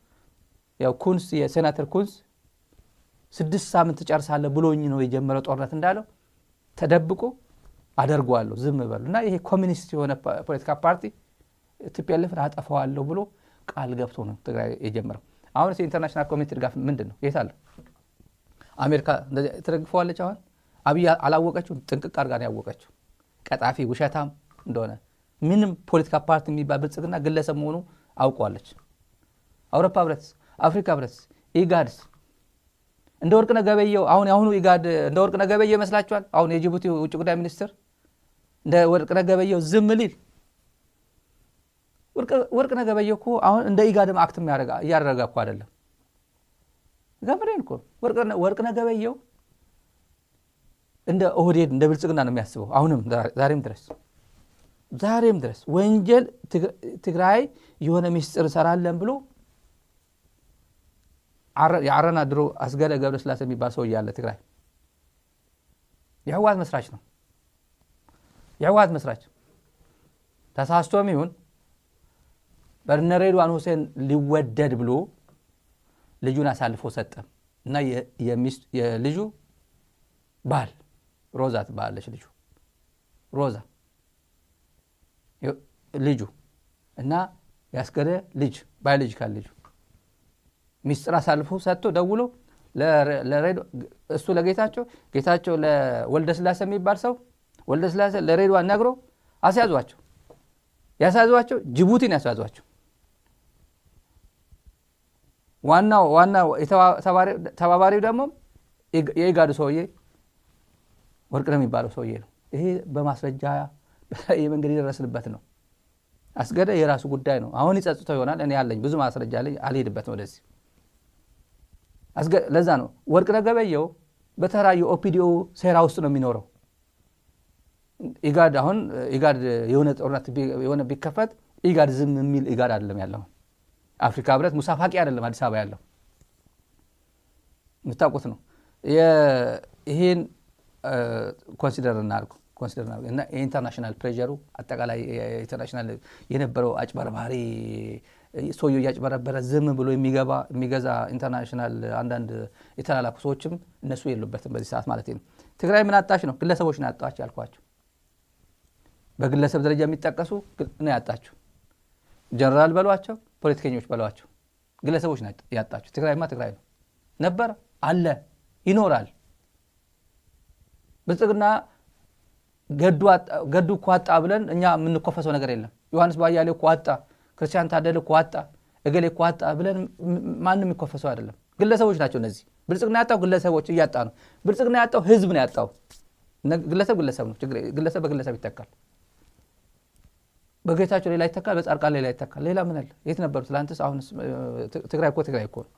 ያው ኩንስ የሴናተር ኩንስ 6 ሳምንት ጨርሳለሁ ብሎኝ ነው የጀመረው ጦርነት እንዳለው ተደብቆ አደርጓለሁ ዝም በሉና ይሄ ኮሚኒስት የሆነ ፖለቲካ ፓርቲ ቲፒኤልኤፍን አጠፋዋለሁ ብሎ ቃል ገብቶ ነው ትግራይ የጀመረው። አሁን ኢንተርናሽናል ኮሚኒቲ ድጋፍ ምንድነው? የት አለ? አሜሪካ ተደግፈዋለች። አሁን አብይ አላወቀችው ጥንቅቅ አድርጋ ነው ያወቀችው። ቀጣፊ ውሸታም እንደሆነ ምንም ፖለቲካ ፓርቲ የሚባል ብልጽግና ግለሰብ መሆኑ አውቀዋለች። አውሮፓ ህብረት፣ አፍሪካ ህብረት፣ ኢጋድስ እንደ ወርቅነህ ገበየሁ አሁን ኢጋድ እንደ ወርቅነህ ገበየሁ ይመስላችኋል? አሁን የጅቡቲ ውጭ ጉዳይ ሚኒስትር እንደ ወርቅነህ ገበየሁ ዝም ሊል ወርቅነህ ገበየሁ እኮ አሁን እንደ ኢጋድም አክትም ያደረጋ እኮ አይደለም። ገበሬን እኮ ወርቅነህ ገበየሁ እንደ ኦህዴድ እንደ ብልጽግና ነው የሚያስበው። አሁንም ዛሬም ድረስ ወንጀል ትግራይ የሆነ ሚስጥር ሰራለን ብሎ የአረና ድሮ አስገደ ገብረስላሴ የሚባል ሰው ያለ ትግራይ የህወሓት መስራች ተሳስቶም ይሁን በርነሬድዋን ሁሴን ሊወደድ ብሎ ልጁን አሳልፎ ሰጠ እና የልጁ ባል ሮዛ ትባላለች። ልጁ ሮዛ ልጁ እና ያስገደ ልጅ ባዮሎጂካል ልጁ ሚስጥር አሳልፎ ሰጥቶ ደውሎ ለሬድዋ እሱ ለጌታቸው ለወልደስላሴ የሚባል ሰው ወልደስላሴ ለሬድዋ ነግሮ ያሳዟቸው ጅቡቲን ያሳዟቸው። ዋናው ተባባሪው ደግሞ የኢጋዱ ሰውዬ ወርቅነህ የሚባለው ሰውዬ ነው። ይሄ በማስረጃ የመንገድ ይደረስልበት ነው። አስገደ የራሱ ጉዳይ ነው። አሁን ይጸጽተው ይሆናል። እኔ ያለኝ ብዙ ማስረጃ ላይ አልሄድበትም ወደዚህ። ለዛ ነው ወርቅነህ ገበየሁ በተራ የኦፒዲዮ ሴራ ውስጥ ነው የሚኖረው። ኢጋድ የሆነ ጦርነት የሆነ ቢከፈት ኢጋድ ዝም የሚል ኢጋድ አይደለም ያለው። አፍሪካ ህብረት ሙሳፋቂ አይደለም አዲስ አበባ ያለው የምታውቁት ነው። ይሄን ኮንሲደር እናድርጉ እና ኢንተርናሽናል ፕሬዠሩ አጠቃላይ ኢንተርናሽናል የነበረው አጭበርባሪ ሰውየው ያጭበረበረ ዝም ብሎ የሚገዛ ኢንተርናሽናል አንዳንድ የተላላኩ ሰዎችም እነሱ የሉበትም በዚህ ሰዓት ማለት ነው። ትግራይ ምን አጣች ነው? ግለሰቦች ነው ያጣች ያልኳቸው። በግለሰብ ደረጃ የሚጠቀሱ ነው ያጣቸው። ጀነራል በሏቸው፣ ፖለቲከኞች በሏቸው፣ ግለሰቦች ነው ያጣቸው። ትግራይማ ትግራይ ነው ነበር አለ ይኖራል። ብልጽግና ገዱ እኮ አጣ ብለን እኛ የምንኮፈሰው ነገር የለም። ዮሐንስ ባያሌው እኮ አጣ፣ ክርስቲያን ታደለ እኮ አጣ፣ እገሌ እኮ አጣ ብለን ማንም የሚኮፈሰው አይደለም። ግለሰቦች ናቸው እነዚህ። ብልጽግና ያጣው ግለሰቦች እያጣ ነው። ብልጽግና ያጣው ህዝብ ነው ያጣው። ግለሰብ ነው። ግለሰብ በግለሰብ ይተካል። በጌታቸው ሌላ ይተካል፣ በጻድቃን ሌላ ይተካል። ሌላ ምን አለ? የት ነበሩ ትላንትስ? አሁን ትግራይ እኮ ነው።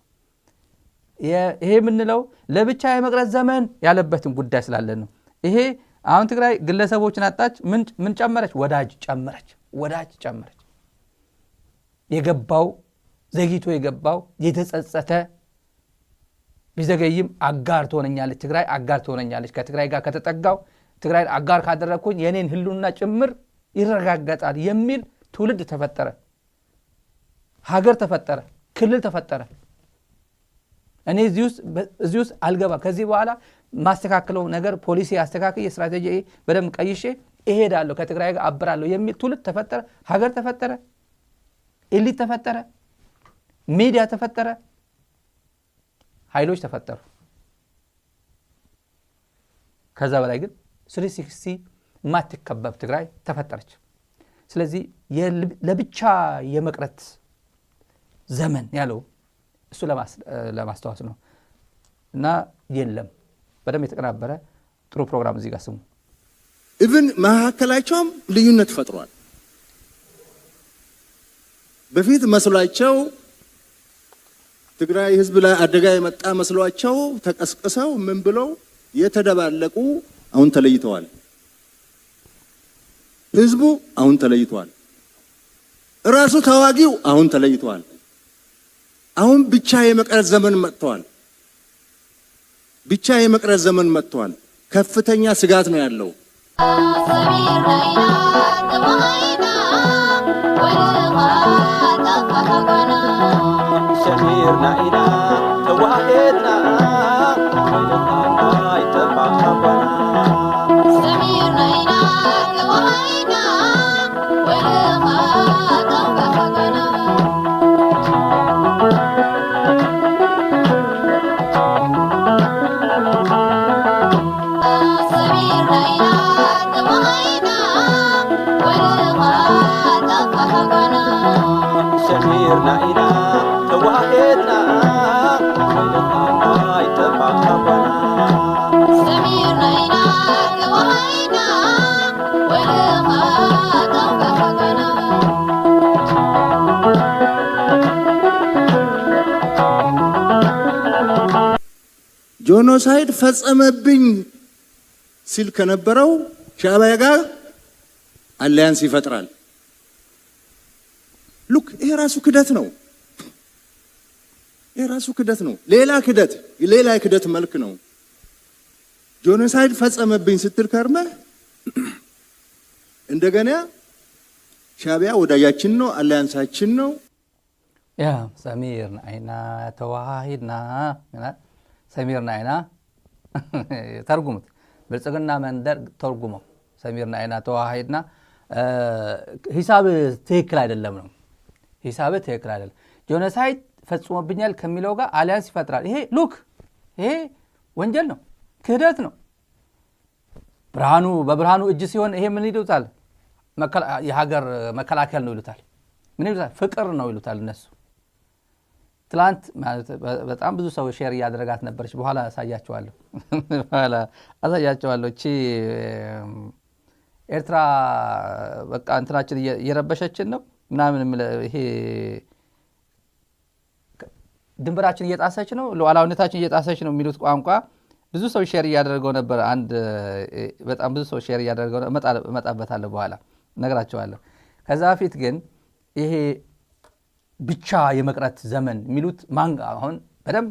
ይሄ የምንለው ለብቻ የመቅረት ዘመን ያለበትን ጉዳይ ስላለን ነው። ይሄ አሁን ትግራይ ግለሰቦችን አጣች። ምን ጨመረች? ወዳጅ ጨመረች። የገባው ዘግይቶ የገባው የተጸጸተ ቢዘገይም አጋር ትሆነኛለች። ትግራይ አጋር ትሆነኛለች። ከትግራይ ጋር ከተጠጋው ትግራይ አጋር ካደረኩኝ የኔን ህልውና ጭምር ይረጋጋጣል የሚል ትውልድ ተፈጠረ። ሀገር ተፈጠረ። ክልል ተፈጠረ። እኔ እዚህ ውስጥ አልገባ። ከዚህ በኋላ ማስተካከለው ነገር ፖሊሲ አስተካክዬ ስትራቴጂ በደንብ ቀይሼ እሄዳለሁ፣ ከትግራይ ጋር አብራለሁ የሚል ትውልድ ተፈጠረ። ሀገር ተፈጠረ። ኤሊት ተፈጠረ። ሚዲያ ተፈጠረ። ኃይሎች ተፈጠሩ። ከዛ በላይ ግን 360 ማትከበብ ትግራይ ተፈጠረች። ስለዚህ ለብቻ የመቅረት ዘመን ያለው እሱ ለማስተዋወስ ነው እና የለም በደም የተቀናበረ ጥሩ ፕሮግራም እዚህ ጋር ስሙ። ኢቭን መካከላቸውም ልዩነት ፈጥሯል። በፊት መስሏቸው ትግራይ ህዝብ ላይ አደጋ የመጣ መስሏቸው ተቀስቅሰው ምን ብለው የተደባለቁ አሁን ተለይተዋል። ህዝቡ አሁን ተለይቷል። ራሱ ተዋጊው አሁን ተለይቷል። አሁን ብቻ የመቅረት ዘመን መጥቷል። ብቻ የመቅረት ዘመን መጥቷል። ከፍተኛ ስጋት ነው ያለው። ጄኖሳይድ ፈጸመብኝ ሲል ከነበረው ሻዕቢያ ጋር አሊያንስ ይፈጥራል። ሉክ ይሄ ራሱ ክደት ነው። የራሱ ክደት ነው። ሌላ ክደት መልክ ነው። ጄኖሳይድ ፈጸመብኝ ስትል ከርመህ እንደገና ሻዕቢያ ወዳጃችን ነው፣ አሊያንሳችን ነው። ያ ሰሚርና አይና ተዋሂድና ሰሚርና አይና ተርጉሙት። ብልጽግና መንደር ተርጉመው ሰሚርና አይና ተዋሂድና ሂሳብ ትክክል አይደለም ነው። ሂሳብ ትክክል አይደለም። ጄኖሳይድ ፈጽሞብኛል ከሚለው ጋር አሊያንስ ይፈጥራል። ይሄ ወንጀል ነው፣ ክህደት ነው። በብርሃኑ እጅ ሲሆን ይሄ ምን ይሉታል? የሀገር መከላከል ነው ይሉታል። ምን ይሉታል? ፍቅር ነው ይሉታል እነሱ። ትላንት በጣም ብዙ ሰው ሼር እያደረጋት ነበረች። በኋላ አሳያቸዋለሁ። እቺ ኤርትራ በቃ እንትናችን እየረበሸችን ነው ምናምን ይሄ ድንበራችን እየጣሰች ነው፣ ሉዓላዊነታችን እየጣሰች ነው የሚሉት ቋንቋ ብዙ ሰው ሼር እያደረገው ነበር። በጣም ብዙ ሰው ሼር እያደረገው እመጣበታለሁ፣ በኋላ እነግራቸዋለሁ። ከዛ በፊት ግን ይሄ ብቻ የመቅረት ዘመን የሚሉት አሁን በደንብ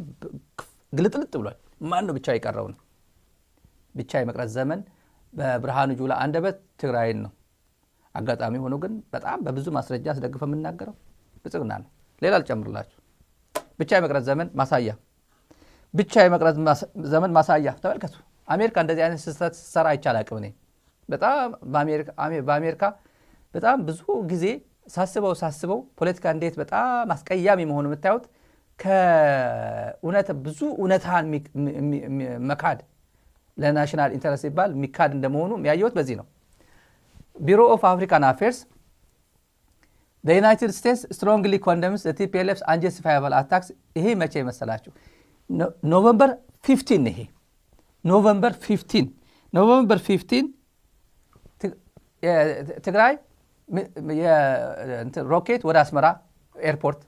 ግልጥልጥ ብሏል። ማን ነው ብቻ የቀረው ነው? ብቻ የመቅረት ዘመን በብርሃኑ ጁላ አንደበት ትግራይን ነው። አጋጣሚ ሆኖ ግን በጣም በብዙ ማስረጃ አስደግፈ የምናገረው ብልጽግና ነው። ሌላ አልጨምርላችሁ። ብቻ የመቅረት ዘመን ማሳያ፣ ብቻ የመቅረት ዘመን ማሳያ። ተመልከቱ። አሜሪካ እንደዚህ አይነት ስህተት ሰራ አይቻላቅም። እኔ በጣም በአሜሪካ በጣም ብዙ ጊዜ ሳስበው ፖለቲካ እንዴት በጣም አስቀያሚ መሆኑ የምታዩት ብዙ እውነታን መካድ ለናሽናል ኢንተረስት ይባል የሚካድ እንደመሆኑ የሚያየውት በዚህ ነው። ቢሮ ኦፍ አፍሪካን አፌርስ the United States strongly condemns the TPLF's unjustifiable attacks። ይሄ መቼ መሰላችሁ? ኖቨምበር 15 ይሄ ኖቨምበር 15 ትግራይ ሮኬት ወደ አስመራ ኤርፖርት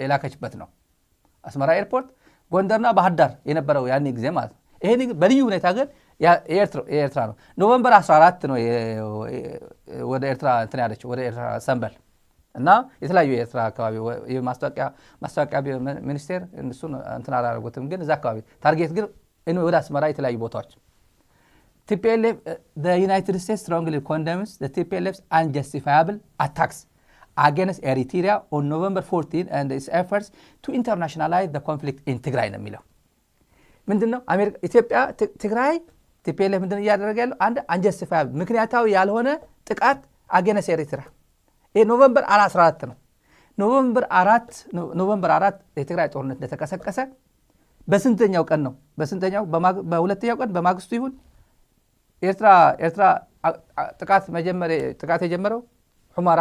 የላከችበት ነው። አስመራ ኤርፖርት፣ ጎንደርና ባህር ዳር የነበረው ያኔ ጊዜ ማለት ነው። ይሄ በልዩ ሁኔታ ግን የኤርትራ ነው። ኖቨምበር 14 ነው ወደ ኤርትራ እንትን ያለችው፣ ወደ ኤርትራ ሰንበል እና የተለያዩ የኤርትራ አካባቢ ማስታወቂያ ሚኒስቴር እሱን እንትን አላደረጉትም፣ ግን እዛ አካባቢ ታርጌት ግን ወደ አስመራ የተለያዩ ቦታዎች TPLF the United States strongly condemns the TPLF's unjustifiable attacks against Eritrea on November 14 and its efforts to internationalize the conflict in Tigray ነው የሚለው። ምንድነው አሜሪካ ኢትዮጵያ ትግራይ TPLF ምንድነው እያደረገ ያለው? አንድ unjustifiable ምክንያታዊ ያልሆነ ጥቃት against Eritrea። ይሄ ኖቨምበር 14 ነው። ኖቨምበር 4 የትግራይ ጦርነት እንደተቀሰቀሰ በስንተኛው ቀን ነው? በሁለተኛው ቀን በማግስቱ ይሁን ኤርትራ ጥቃት የጀመረው ሁመራ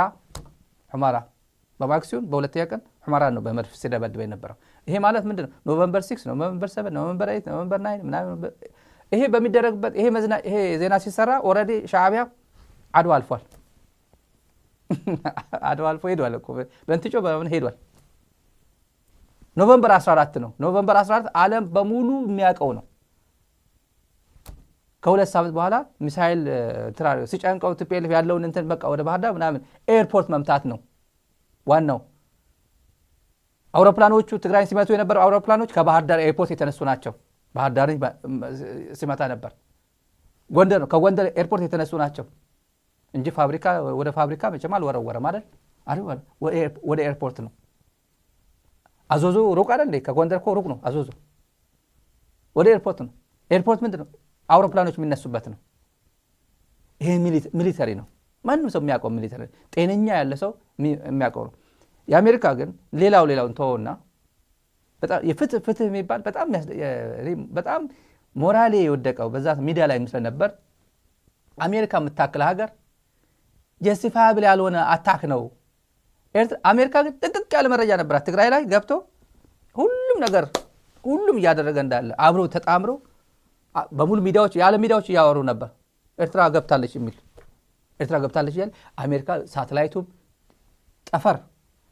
በማግስቱ በሁለተኛው ቀን ሁመራ ነው በመድፍ ሲደበድበ የነበረው። ይሄ ማለት ምንድነው? ኖቨምበር 6 ኖቨምበር 7 ኖቨምበር 8 ኖቨምበር 9 ምናምን ይሄ በሚደረግበት ይሄ ዜና ሲሰራ ኦሬዲ ሻዕቢያ አድዋ አልፏል። አድዋ አልፎ ሄዷል እኮ በእንትጮ በምን ሄዷል። ኖቬምበር 14 ነው። ኖቬምበር 14 ዓለም በሙሉ የሚያውቀው ነው። ከሁለት ሳምንት በኋላ ሚሳኤል ሲጨንቀው ቲፒኤልኤፍ ያለውን እንትን በቃ ወደ ባህር ዳር ምናምን ኤርፖርት መምታት ነው ዋናው። አውሮፕላኖቹ ትግራይን ሲመቱ የነበሩ አውሮፕላኖች ከባህር ዳር ኤርፖርት የተነሱ ናቸው። ባህር ዳር ሲመታ ነበር። ጎንደር ነው ከጎንደር ኤርፖርት የተነሱ ናቸው እንጂ ፋብሪካ ወደ ፋብሪካ መቼም አልወረወረም አይደል? ወደ ኤርፖርት ነው። አዞዞ ሩቅ አይደል እንዴ? ከጎንደር እኮ ሩቅ ነው አዞዞ። ወደ ኤርፖርት ነው። ኤርፖርት ምንድነው? አውሮፕላኖች የሚነሱበት ነው። ይሄ ሚሊተሪ ነው። ማንም ሰው የሚያውቀው ሚሊተሪ፣ ጤነኛ ያለ ሰው የሚያውቀው ነው። የአሜሪካ ግን ሌላውን ተወውና በጣም የፍትህ የሚባል በጣም ሞራሌ የወደቀው በዛ ሚዲያ ላይ ምስለ ነበር። አሜሪካ የምታክል ሀገር ጀስቲፋብል ያልሆነ አታክ ነው። አሜሪካ ግን ጥንቅቅ ያለ መረጃ ነበራት። ትግራይ ላይ ገብቶ ሁሉም እያደረገ እንዳለ አብረው ተጣምረው በሙሉ ሚዲያዎች ያለ ሚዲያዎች እያወሩ ነበር። ኤርትራ ገብታለች ይላል። አሜሪካ ሳተላይቱም ጠፈር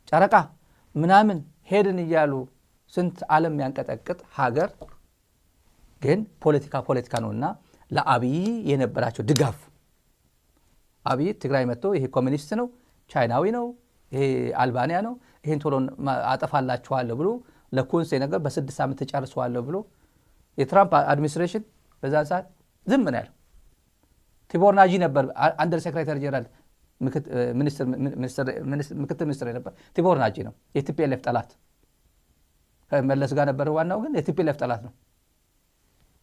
ጨረቃ ምናምን ሄድን እያሉ ስንት ዓለም ያንቀጠቅጥ ሀገር ግን ፖለቲካ ነውና ለአብይ የነበራቸው ድጋፍ አብይ ትግራይ መጥቶ ይሄ ኮሚኒስት ነው፣ ቻይናዊ ነው፣ ይሄ አልባንያ ነው፣ ይሄን ቶሎ አጠፋላችኋለሁ ብሎ ለኮንሴ ነገር በ6 ዓመት ተጨርሰዋለሁ ብሎ የትራምፕ አድሚኒስትሬሽን በዛን ሰዓት ዝም ነው ያለው። ቲቦር ናጂ ነበር አንደር ሴክሬታሪ ጀነራል ምክትል ሚኒስትር ነበር። ቲቦር ናጂ ነው የቲፒኤልኤፍ ጠላት። ከመለስ ጋር ነበር ዋናው፣ ግን የቲፒኤልኤፍ ጠላት ነው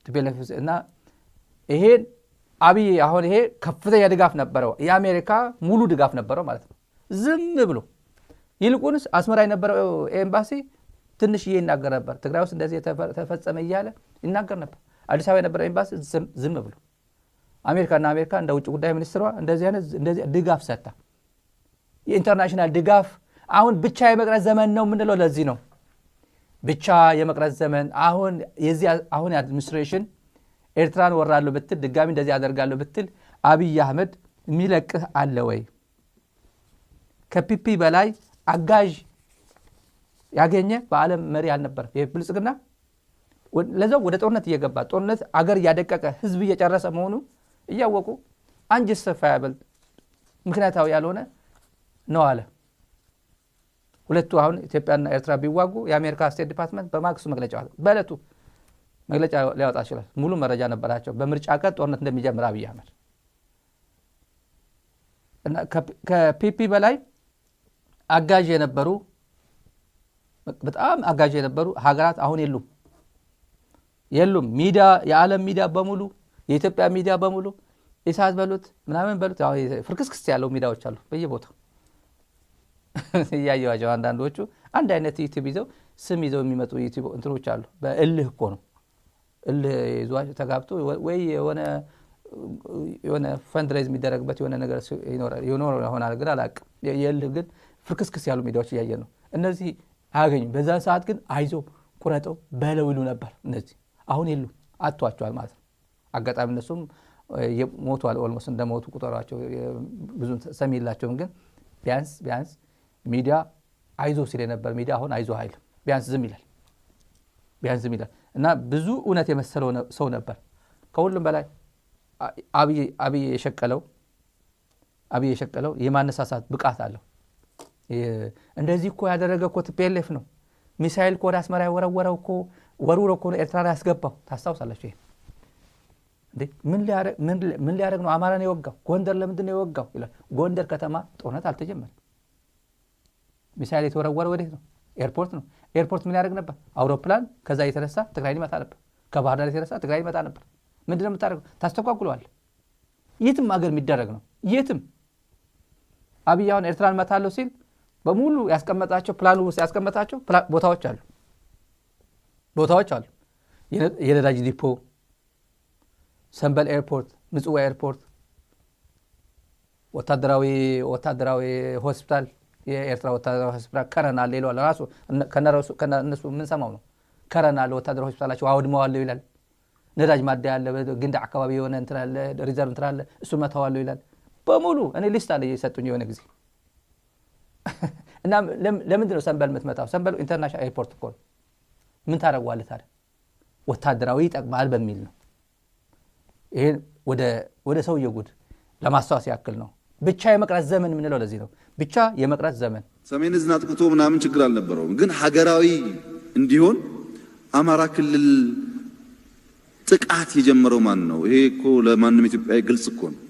ቲፒኤልኤፍ። እና ይሄን አብይ አሁን ይሄ ከፍተኛ ድጋፍ ነበረው፣ የአሜሪካ ሙሉ ድጋፍ ነበረው ማለት ነው። ዝም ብሎ ይልቁንስ አስመራ የነበረው ኤምባሲ ትንሽዬ ይናገር ነበር። ትግራይ ውስጥ እንደዚህ ተፈጸመ እያለ ይናገር ነበር። አዲስ አበባ የነበረው ኤምባሲ ዝም ብሎ አሜሪካ እንደ ውጭ ጉዳይ ሚኒስትሯ እንደዚህ ድጋፍ ሰጣ። የኢንተርናሽናል ድጋፍ አሁን ብቻ የመቅረት ዘመን ነው የምንለው ለዚህ ነው። ብቻ የመቅረት ዘመን አሁን አድሚኒስትሬሽን ኤርትራን ወራለሁ ብትል ድጋሚ እንደዚህ ያደርጋለሁ ብትል አብይ አህመድ የሚለቅህ አለ ወይ? ከፒፒ በላይ አጋዥ ያገኘ በዓለም መሪ አልነበር። የብልጽግና ለዛው ወደ ጦርነት እየገባ ጦርነት አገር እያደቀቀ ህዝብ እየጨረሰ መሆኑ እያወቁ አንጅ ሰፋ ያበል ምክንያታዊ ያልሆነ ነው አለ። ሁለቱ አሁን ኢትዮጵያና ኤርትራ ቢዋጉ የአሜሪካ ስቴት ዲፓርትመንት በማግስቱ በዕለቱ መግለጫ ሊያወጣ ይችላል። ሙሉ መረጃ ነበራቸው። በምርጫ ቀን ጦርነት እንደሚጀምር አብይ አህመድ እና ከፒፒ በላይ በጣም አጋዥ የነበሩ ሀገራት አሁን የሉም። ሚዲያ የዓለም ሚዲያ በሙሉ የኢትዮጵያ ሚዲያ በሙሉ ኢሳት በሉት ምናምን በሉት ፍርክስክስ ያለው ሚዲያዎች አሉ በየቦታው እያየዋቸው። አንዳንዶቹ አንድ አይነት ዩቲዩብ ይዘው ስም ይዘው የሚመጡ ዩቲዩብ እንትኖች አሉ። በእልህ እኮ ነው እልህ ይዟቸው ተጋብቶ ወይ የሆነ ፈንድሬዝ የሚደረግበት የሆነ ነገር ይሆናል ግን አላውቅም። የእልህ ግን ፍርክስክስ ያሉ ሚዲያዎች እያየን ነው። እነዚህ አያገኙም። በዛ ሰዓት ግን አይዞ ቁረጠው በለው ይሉ ነበር። እነዚህ አሁን የሉም፣ አጥቷቸዋል ማለት ነው። አጋጣሚ እነሱም ሞቷል። ኦልሞስት እንደሞቱ ቁጠሯቸው። ብዙ ሰሚ የላቸውም። ግን ቢያንስ ሚዲያ አይዞ ሲል ነበር። ሚዲያ አሁን አይዞ አይልም። ቢያንስ ዝም ይላል እና ብዙ እውነት የመሰለው ሰው ነበር። ከሁሉም በላይ አብይ የሸቀለው የማነሳሳት ብቃት አለው። እንደዚህ እኮ ያደረገ እኮ ቲፒኤልኤፍ ነው። ሚሳኤል እኮ ወደ አስመራ የወረወረው እኮ ወሩሮ እኮ ኤርትራ ላይ ያስገባው። ታስታውሳላችሁ? ይሄ እንዴ ምን ሊያደርግ ነው አማራን የወጋው? ጎንደር ለምንድን ነው የወጋው ይላል። ጎንደር ከተማ ጦርነት አልተጀመረም። ሚሳኤል የተወረወረ ወዴት ነው? ኤርፖርት ነው። ኤርፖርት ምን ያደርግ ነበር? አውሮፕላን ከዛ የተነሳ ትግራይ ይመጣ ነበር። ከባህር ዳር የተነሳ ትግራይ ይመጣ ነበር። ምንድነው የምታደርገው? ታስተጓጉለዋል። የትም አገር የሚደረግ ነው። የትም አብይ አሁን ኤርትራን መታለሁ ሲል በሙሉ ያስቀመጣቸው ፕላኑ ውስጥ ያስቀመጣቸው ቦታዎች አሉ። የነዳጅ ዲፖ፣ ሰንበል ኤርፖርት፣ ምጽዋ ኤርፖርት፣ ወታደራዊ ሆስፒታል፣ የኤርትራ ወታደራዊ ሆስፒታል ከረናል ይላል። ራሱ ከነሱ ምን ሰማው ነው? ከረናል ወታደራዊ ሆስፒታላቸው አውድመዋለሁ ይላል። ነዳጅ ማደያ አለ፣ ግንዳ አካባቢ የሆነ እንትን አለ፣ ሪዘርቭ እንትን አለ፣ እሱ መተዋለሁ ይላል። በሙሉ እኔ ሊስት አለ የሰጡኝ የሆነ ጊዜ። እና ለምንድን ነው ሰንበል የምትመታው? ሰንበል ኢንተርናሽናል ኤርፖርት እኮ ነው። ምን ታደርጓለህ ታዲያ? ወታደራዊ ይጠቅማል በሚል ነው። ይሄን ወደ ሰውየው ጉድ ለማስተዋወስ ያክል ነው። ብቻ የመቅረት ዘመን ምንለው ለዚህ ነው። ብቻ የመቅረት ዘመን ሰሜን ዕዝን አጥቅቶ ምናምን ችግር አልነበረውም። ግን ሀገራዊ እንዲሆን አማራ ክልል ጥቃት የጀመረው ማን ነው? ይሄ እኮ ለማንም ኢትዮጵያዊ ግልጽ እኮ ነው።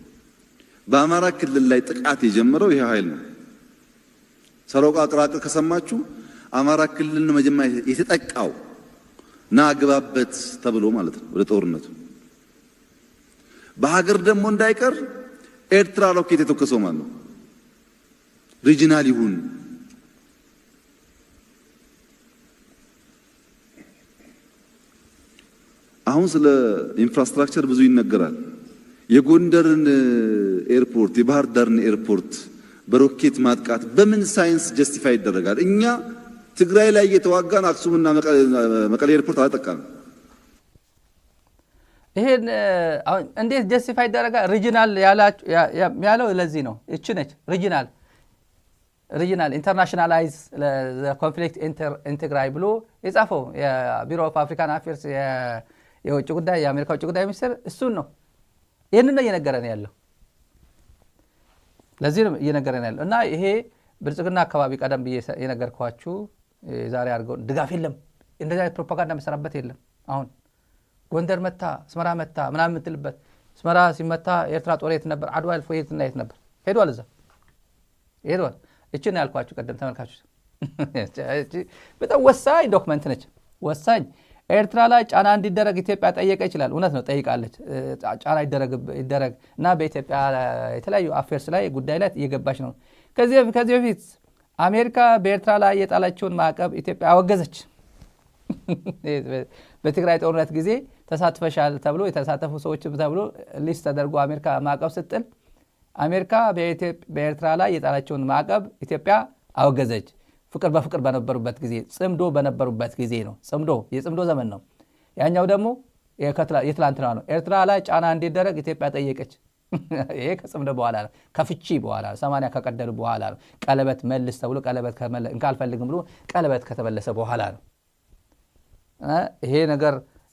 በአማራ ክልል ላይ ጥቃት የጀመረው ይሄ ኃይል ነው። ሰሮቃ ቅራቅር ከሰማችሁ አማራ ክልልን መጀመሪያ የተጠቃው ና ግባበት ተብሎ ማለት ነው ወደ ጦርነቱ። በሀገር ደግሞ እንዳይቀር ኤርትራ ሮኬት የተከሰው ማለት ነው። ሪጂናል ይሁን አሁን ስለ ኢንፍራስትራክቸር ብዙ ይነገራል። የጎንደርን ኤርፖርት የባህር ዳርን ኤርፖርት በሮኬት ማጥቃት በምን ሳይንስ ጀስቲፋይ ይደረጋል? እኛ ትግራይ ላይ የተዋጋን አክሱምና መቀሌ ኤርፖርት አላጠቃንም። ይሄን አሁን እንዴት ጀስቲፋይ ይደረጋል? ሪጂናል ያለው ለዚህ ነው። እቺ ነች ሪጂናል ኢንተርናሽናላይዝ ኮንፍሊክት ኢንቴግራይ ብሎ የጻፈው የቢሮ ኦፍ አፍሪካን አፌርስ የውጭ ጉዳይ የአሜሪካ ውጭ ጉዳይ ሚኒስትር እሱን ነው። ይህንን ነው እየነገረን ያለው። ለዚህ ነው እየነገረን ያለው እና ይሄ ብልጽግና አካባቢ ቀደም ብዬ የነገርኳችሁ ዛሬ አድርገው ድጋፍ የለም፣ እንደዚህ አይነት ፕሮፓጋንዳ መሰራበት የለም። አሁን ጎንደር መታ ስመራ መታ ምናምን የምትልበት ስመራ ሲመታ ኤርትራ ጦር የት ነበር? አድዋ አልፎ የትና የት ነበር? ሄዷል፣ እዛ ሄዷል። እቺ ነው ያልኳችሁ ቀደም ተመልካቾች። በጣም ወሳኝ ዶክመንት ነች፣ ወሳኝ። ኤርትራ ላይ ጫና እንዲደረግ ኢትዮጵያ ጠየቀ ይችላል። እውነት ነው፣ ጠይቃለች። ጫና ይደረግ እና በኢትዮጵያ የተለያዩ አፌርስ ላይ ጉዳይ ላይ እየገባች ነው። ከዚህ በፊት አሜሪካ በኤርትራ ላይ የጣለችውን ማዕቀብ ኢትዮጵያ አወገዘች። በትግራይ ጦርነት ጊዜ ተሳትፈሻል ተብሎ የተሳተፉ ሰዎች ተብሎ ሊስት ተደርጎ አሜሪካ ማዕቀብ ስትጥል አሜሪካ በኤርትራ ላይ የጣለችውን ማዕቀብ ኢትዮጵያ አወገዘች። ፍቅር በፍቅር በነበሩበት ጊዜ ጽምዶ በነበሩበት ጊዜ ነው። የጽምዶ ዘመን ነው። ያኛው ደግሞ የትላንትና ነው። ኤርትራ ላይ ጫና እንዲደረግ ኢትዮጵያ ጠየቀች። ይሄ ከጽምዶ በኋላ ነው፣ ከፍቺ በኋላ ነው፣ 80 ከቀደሉ በኋላ ነው። ቀለበት መልስ ተብሎ ቀለበት እንካልፈልግም ብሎ ቀለበት ከተመለሰ በኋላ ነው።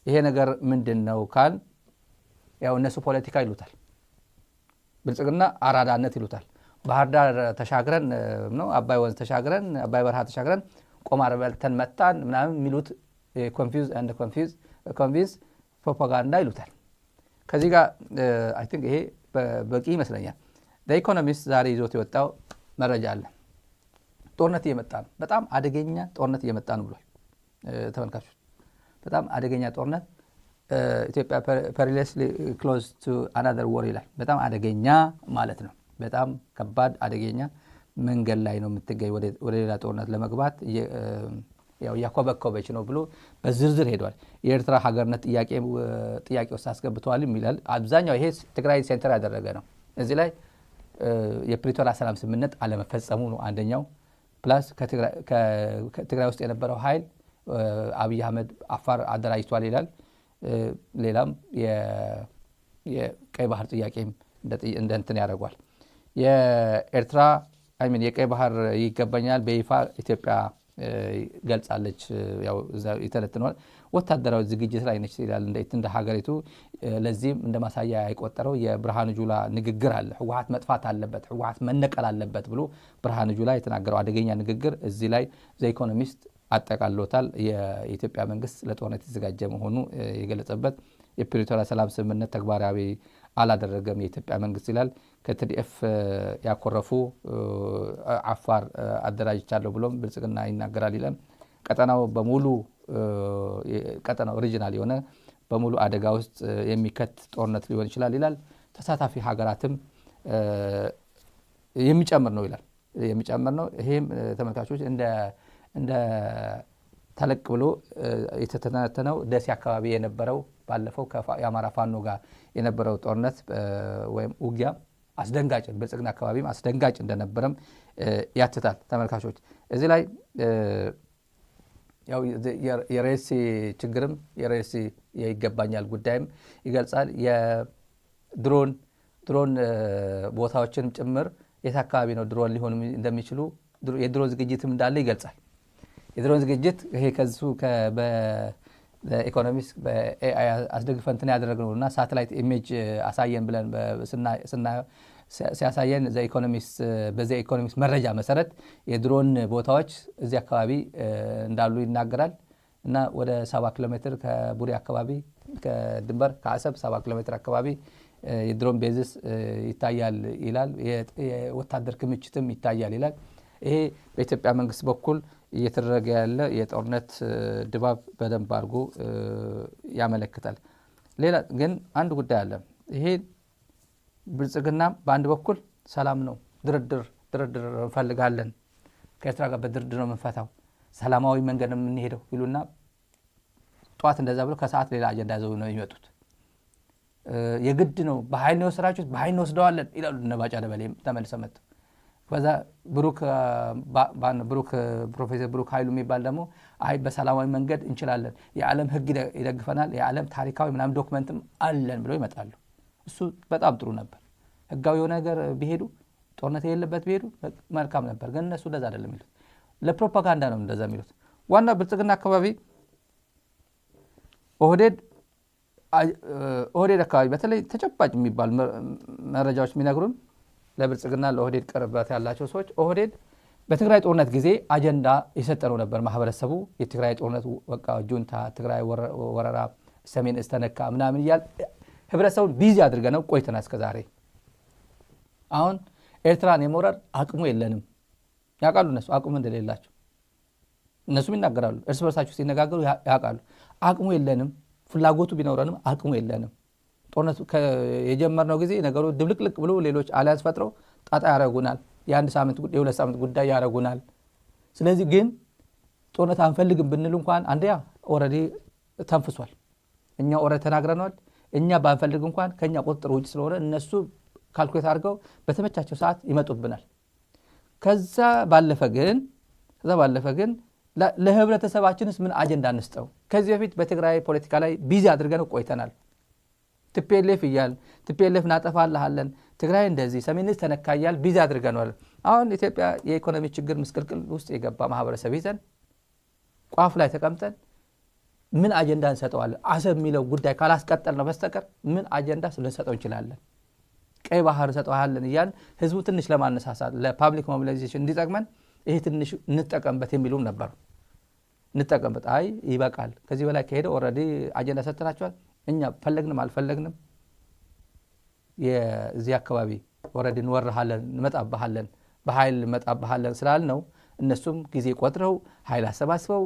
ይሄ ነገር ምንድን ነው ካል ያው እነሱ ፖለቲካ ይሉታል፣ ብልጽግና አራዳነት ይሉታል። ባህር ዳር ተሻግረን ነው አባይ ወንዝ ተሻግረን አባይ በረሃ ተሻግረን ቆማር በልተን መጣን ምናምን የሚሉት ኮንፊውዝ ፕሮፓጋንዳ ይሉታል። ከዚህ ጋር አይ ቲንክ ይሄ በቂ ይመስለኛል። ኢኮኖሚስት ዛሬ ይዞት የወጣው መረጃ አለ። ጦርነት እየመጣ ነው፣ በጣም አደገኛ ጦርነት እየመጣ ነው ብሏል። ተመልካቾች በጣም አደገኛ ጦርነት ኢትዮጵያ ፐሪለስሊ ክሎዝ ቱ አናዘር ወር ይላል። በጣም አደገኛ ማለት ነው። በጣም ከባድ አደገኛ መንገድ ላይ ነው የምትገኝ ወደ ሌላ ጦርነት ለመግባት ያው ያኮበኮበች ነው ብሎ በዝርዝር ሄዷል። የኤርትራ ሀገርነት ጥያቄ ውስጥ አስገብተዋል ይላል። አብዛኛው ይሄ ትግራይ ሴንተር ያደረገ ነው። እዚህ ላይ የፕሪቶሪያ ሰላም ስምምነት አለመፈጸሙ ነው አንደኛው። ፕላስ ከትግራይ ውስጥ የነበረው ኃይል አብይ አህመድ አፋር አደራጅቷል ይላል። ሌላም የቀይ ባህር ጥያቄም እንደ እንትን ያደርጓል። የኤርትራ የቀይ ባህር ይገባኛል በይፋ ኢትዮጵያ ገልጻለች። ያው ይተነትነዋል። ወታደራዊ ዝግጅት ላይ ነች ይላል እንደ ሀገሪቱ። ለዚህም እንደ ማሳያ የቆጠረው የብርሃኑ ጁላ ንግግር አለ። ህወሓት መጥፋት አለበት፣ ህወሓት መነቀል አለበት ብሎ ብርሃኑ ጁላ የተናገረው አደገኛ ንግግር እዚህ ላይ ዘኢኮኖሚስት አጠቃሎታል። የኢትዮጵያ መንግስት ለጦርነት የተዘጋጀ መሆኑ የገለጸበት የፕሪቶሪያ ሰላም ስምምነት ተግባራዊ አላደረገም የኢትዮጵያ መንግስት ይላል። ከቲዲኤፍ ያኮረፉ አፋር አደራጅቻለሁ ብሎም ብልጽግና ይናገራል ይላል። ቀጠናው በሙሉ ቀጠናው ሪጂናል የሆነ በሙሉ አደጋ ውስጥ የሚከት ጦርነት ሊሆን ይችላል ይላል። ተሳታፊ ሀገራትም የሚጨምር ነው ይላል። የሚጨምር ነው። ይሄም ተመልካቾች እንደ ተለቅ ብሎ የተተነተነው ደሴ አካባቢ የነበረው ባለፈው የአማራ ፋኖ ጋር የነበረው ጦርነት ወይም ውጊያ አስደንጋጭ ብልጽግና አካባቢም አስደንጋጭ እንደነበረም ያትታል። ተመልካቾች እዚህ ላይ ያው የሬሲ ችግርም የሬሲ ይገባኛል ጉዳይም ይገልጻል። የድሮን ቦታዎችንም ጭምር የት አካባቢ ነው ድሮን ሊሆኑ እንደሚችሉ የድሮን ዝግጅትም እንዳለ ይገልጻል። የድሮን ዝግጅት ይሄ ከሱ በኢኮኖሚክስ በኤአይ አስደግፈን ያደረግነውና ሳተላይት ኢሜጅ አሳየን ብለን ሲያሳየን በዚህ ኢኮኖሚክስ መረጃ መሰረት የድሮን ቦታዎች እዚህ አካባቢ እንዳሉ ይናገራል እና ወደ 70 ኪሎ ሜትር ከቡሬ አካባቢ ከድንበር ከአሰብ 70 ኪሎ ሜትር አካባቢ የድሮን ቤዝስ ይታያል ይላል። የወታደር ክምችትም ይታያል ይላል። ይሄ በኢትዮጵያ መንግስት በኩል እየተደረገ ያለ የጦርነት ድባብ በደንብ አድርጎ ያመለክታል። ሌላ ግን አንድ ጉዳይ አለ። ይሄ ብልጽግና በአንድ በኩል ሰላም ነው፣ ድርድር እንፈልጋለን፣ ከኤርትራ ጋር በድርድር ነው የምንፈታው፣ ሰላማዊ መንገድ ነው የምንሄደው ይሉና ጠዋት እንደዛ ብሎ ከሰዓት ሌላ አጀንዳ ይዘው ነው የሚመጡት። የግድ ነው በኃይል ነው ስራችሁት፣ በኃይል ነው ወስደዋለን ይላሉ እነ ባጫ ደበሌ ተመልሰው መጡ። ከዛ ፕሮፌሰር ብሩክ ኃይሉ የሚባል ደግሞ አይ በሰላማዊ መንገድ እንችላለን፣ የዓለም ህግ ይደግፈናል፣ የዓለም ታሪካዊ ምናምን ዶክመንትም አለን ብለው ይመጣሉ። እሱ በጣም ጥሩ ነበር። ህጋዊ የሆነ ነገር ቢሄዱ ጦርነት የሌለበት ቢሄዱ መልካም ነበር። ግን እነሱ እንደዛ አይደለም የሚሉት፣ ለፕሮፓጋንዳ ነው እንደዛ የሚሉት። ዋና ብልጽግና አካባቢ ኦህዴድ አካባቢ በተለይ ተጨባጭ የሚባል መረጃዎች የሚነግሩን ለብልጽግና ለኦህዴድ ቅርበት ያላቸው ሰዎች ኦህዴድ በትግራይ ጦርነት ጊዜ አጀንዳ የሰጠነው ነበር። ማህበረሰቡ የትግራይ ጦርነት በቃ ጁንታ፣ ትግራይ ወረራ፣ ሰሜን እስተነካ ምናምን እያል ህብረተሰቡን ቢዚ አድርገነው ቆይተናል እስከዛሬ። አሁን ኤርትራን የመውረር አቅሙ የለንም ያውቃሉ። እነሱ አቅሙ እንደሌላቸው እነሱም ይናገራሉ። እርስ በርሳቸው ሲነጋገሩ ያውቃሉ። አቅሙ የለንም፣ ፍላጎቱ ቢኖረንም አቅሙ የለንም። ጦርነቱ የጀመርነው ጊዜ ነገሩ ድብልቅልቅ ብሎ ሌሎች አሊያንስ ፈጥረው ጣጣ ያረጉናል። የአንድ ሳምንት የሁለት ሳምንት ጉዳይ ያረጉናል። ስለዚህ ግን ጦርነት አንፈልግም ብንል እንኳን አንደኛ ኦልሬዲ ተንፍሷል። እኛ ኦልሬዲ ተናግረናል። እኛ ባንፈልግ እንኳን ከኛ ቁጥጥር ውጭ ስለሆነ እነሱ ካልኩሌት አድርገው በተመቻቸው ሰዓት ይመጡብናል። ከዛ ባለፈ ግን ለህብረተሰባችንስ ምን አጀንዳ እንስጠው? ከዚህ በፊት በትግራይ ፖለቲካ ላይ ቢዚ አድርገነው ቆይተናል። ቲፒኤልኤፍ እናጠፋልሃለን፣ ትግራይ እንደዚህ ሰሜን ተነካ እያልን ቢዚ አድርገናል። አሁን ኢትዮጵያ የኢኮኖሚ ችግር ምስቅልቅል ውስጥ የገባ ማህበረሰብ ይዘን ቋፍ ላይ ተቀምጠን ምን አጀንዳ እንሰጠዋለን? አሰብ የሚለው ጉዳይ ካላስቀጠል ነው በስተቀር ምን አጀንዳ ልንሰጠው እንችላለን? ቀይ ባህር እንሰጠዋለን እያልን ህዝቡ ትንሽ ለማነሳሳት ለፓብሊክ ሞቢላይዜሽን እንዲጠቅመን ይሄ ትንሽ እንጠቀምበት የሚሉም ነበሩ። እንጠቀምበት፣ አይ ይበቃል፣ ከዚህ በላይ ከሄደ ኦልሬዲ አጀንዳ ሰጥተናቸዋል፣ እኛ ፈለግንም አልፈለግንም የዚህ አካባቢ ኦልሬዲ እንወርሃለን፣ እንመጣብሃለን፣ በኃይል እንመጣብሃለን ስላልነው እነሱም ጊዜ ቆጥረው ኃይል አሰባስበው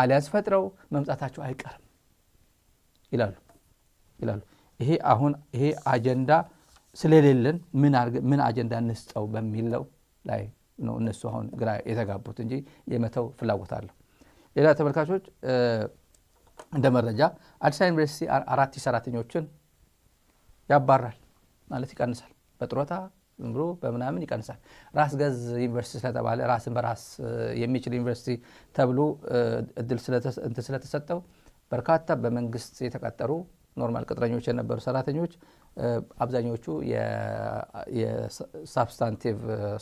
አሊያንስ ፈጥረው መምጣታቸው አይቀርም ይላሉ። ይሄ አጀንዳ ስለሌለን ምን አጀንዳ እንስጠው በሚለው ላይ ነው እነሱ አሁን ግራ የተጋቡት እንጂ የመተው ፍላጎት አለው። ሌላ ተመልካቾች እንደ መረጃ አዲስ አበባ ዩኒቨርሲቲ 4 ሰራተኞችን ያባራል ማለት ይቀንሳል። በጥሮታ ዝምብሮ በምናምን ይቀንሳል። ራስ ገዝ ዩኒቨርሲቲ ስለተባለ ራስን በራስ የሚችል ዩኒቨርሲቲ ተብሎ እድል ስለተሰጠው በርካታ በመንግስት የተቀጠሩ ኖርማል ቅጥረኞች የነበሩ ሰራተኞች አብዛኞቹ የሳብስታንቲቭ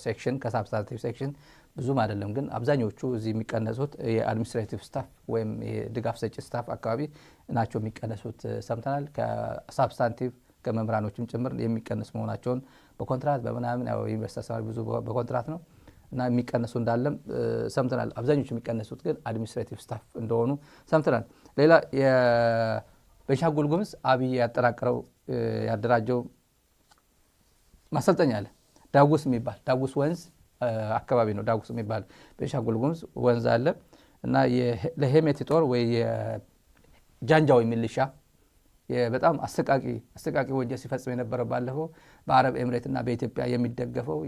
ሴክሽን ከሳብስታንቲቭ ሴክሽን ብዙም አይደለም፣ ግን አብዛኞቹ እዚህ የሚቀነሱት የአድሚኒስትሬቲቭ ስታፍ ወይም የድጋፍ ሰጪ ስታፍ አካባቢ ናቸው የሚቀነሱት ሰምተናል። ከሳብስታንቲቭ ከመምህራኖችም ጭምር የሚቀነሱ መሆናቸውን በኮንትራት በምናምን ያው ዩኒቨርሲቲ አስተማሪ ብዙ በኮንትራት ነው እና የሚቀነሱ እንዳለም ሰምተናል። አብዛኞቹ የሚቀነሱት ግን አድሚኒስትሬቲቭ ስታፍ እንደሆኑ ሰምተናል። ሌላ ቤንሻንጉል ጉሙዝ አብይ ያደራጀው ማሰልጠኛ አለ። ዳጉስ የሚባል ዳጉስ ወንዝ አካባቢ ነው። ዳጉስ የሚባል ቤንሻንጉል ጉሙዝ ወንዝ አለ እና ለሄሜቲ ጦር ወይ የጃንጃዊ ሚሊሻ በጣም አስተቃቂ ወንጀል ሲፈጽም የነበረው ባለፈው በአረብ ኤምሬት እና በኢትዮጵያ የሚደገፈው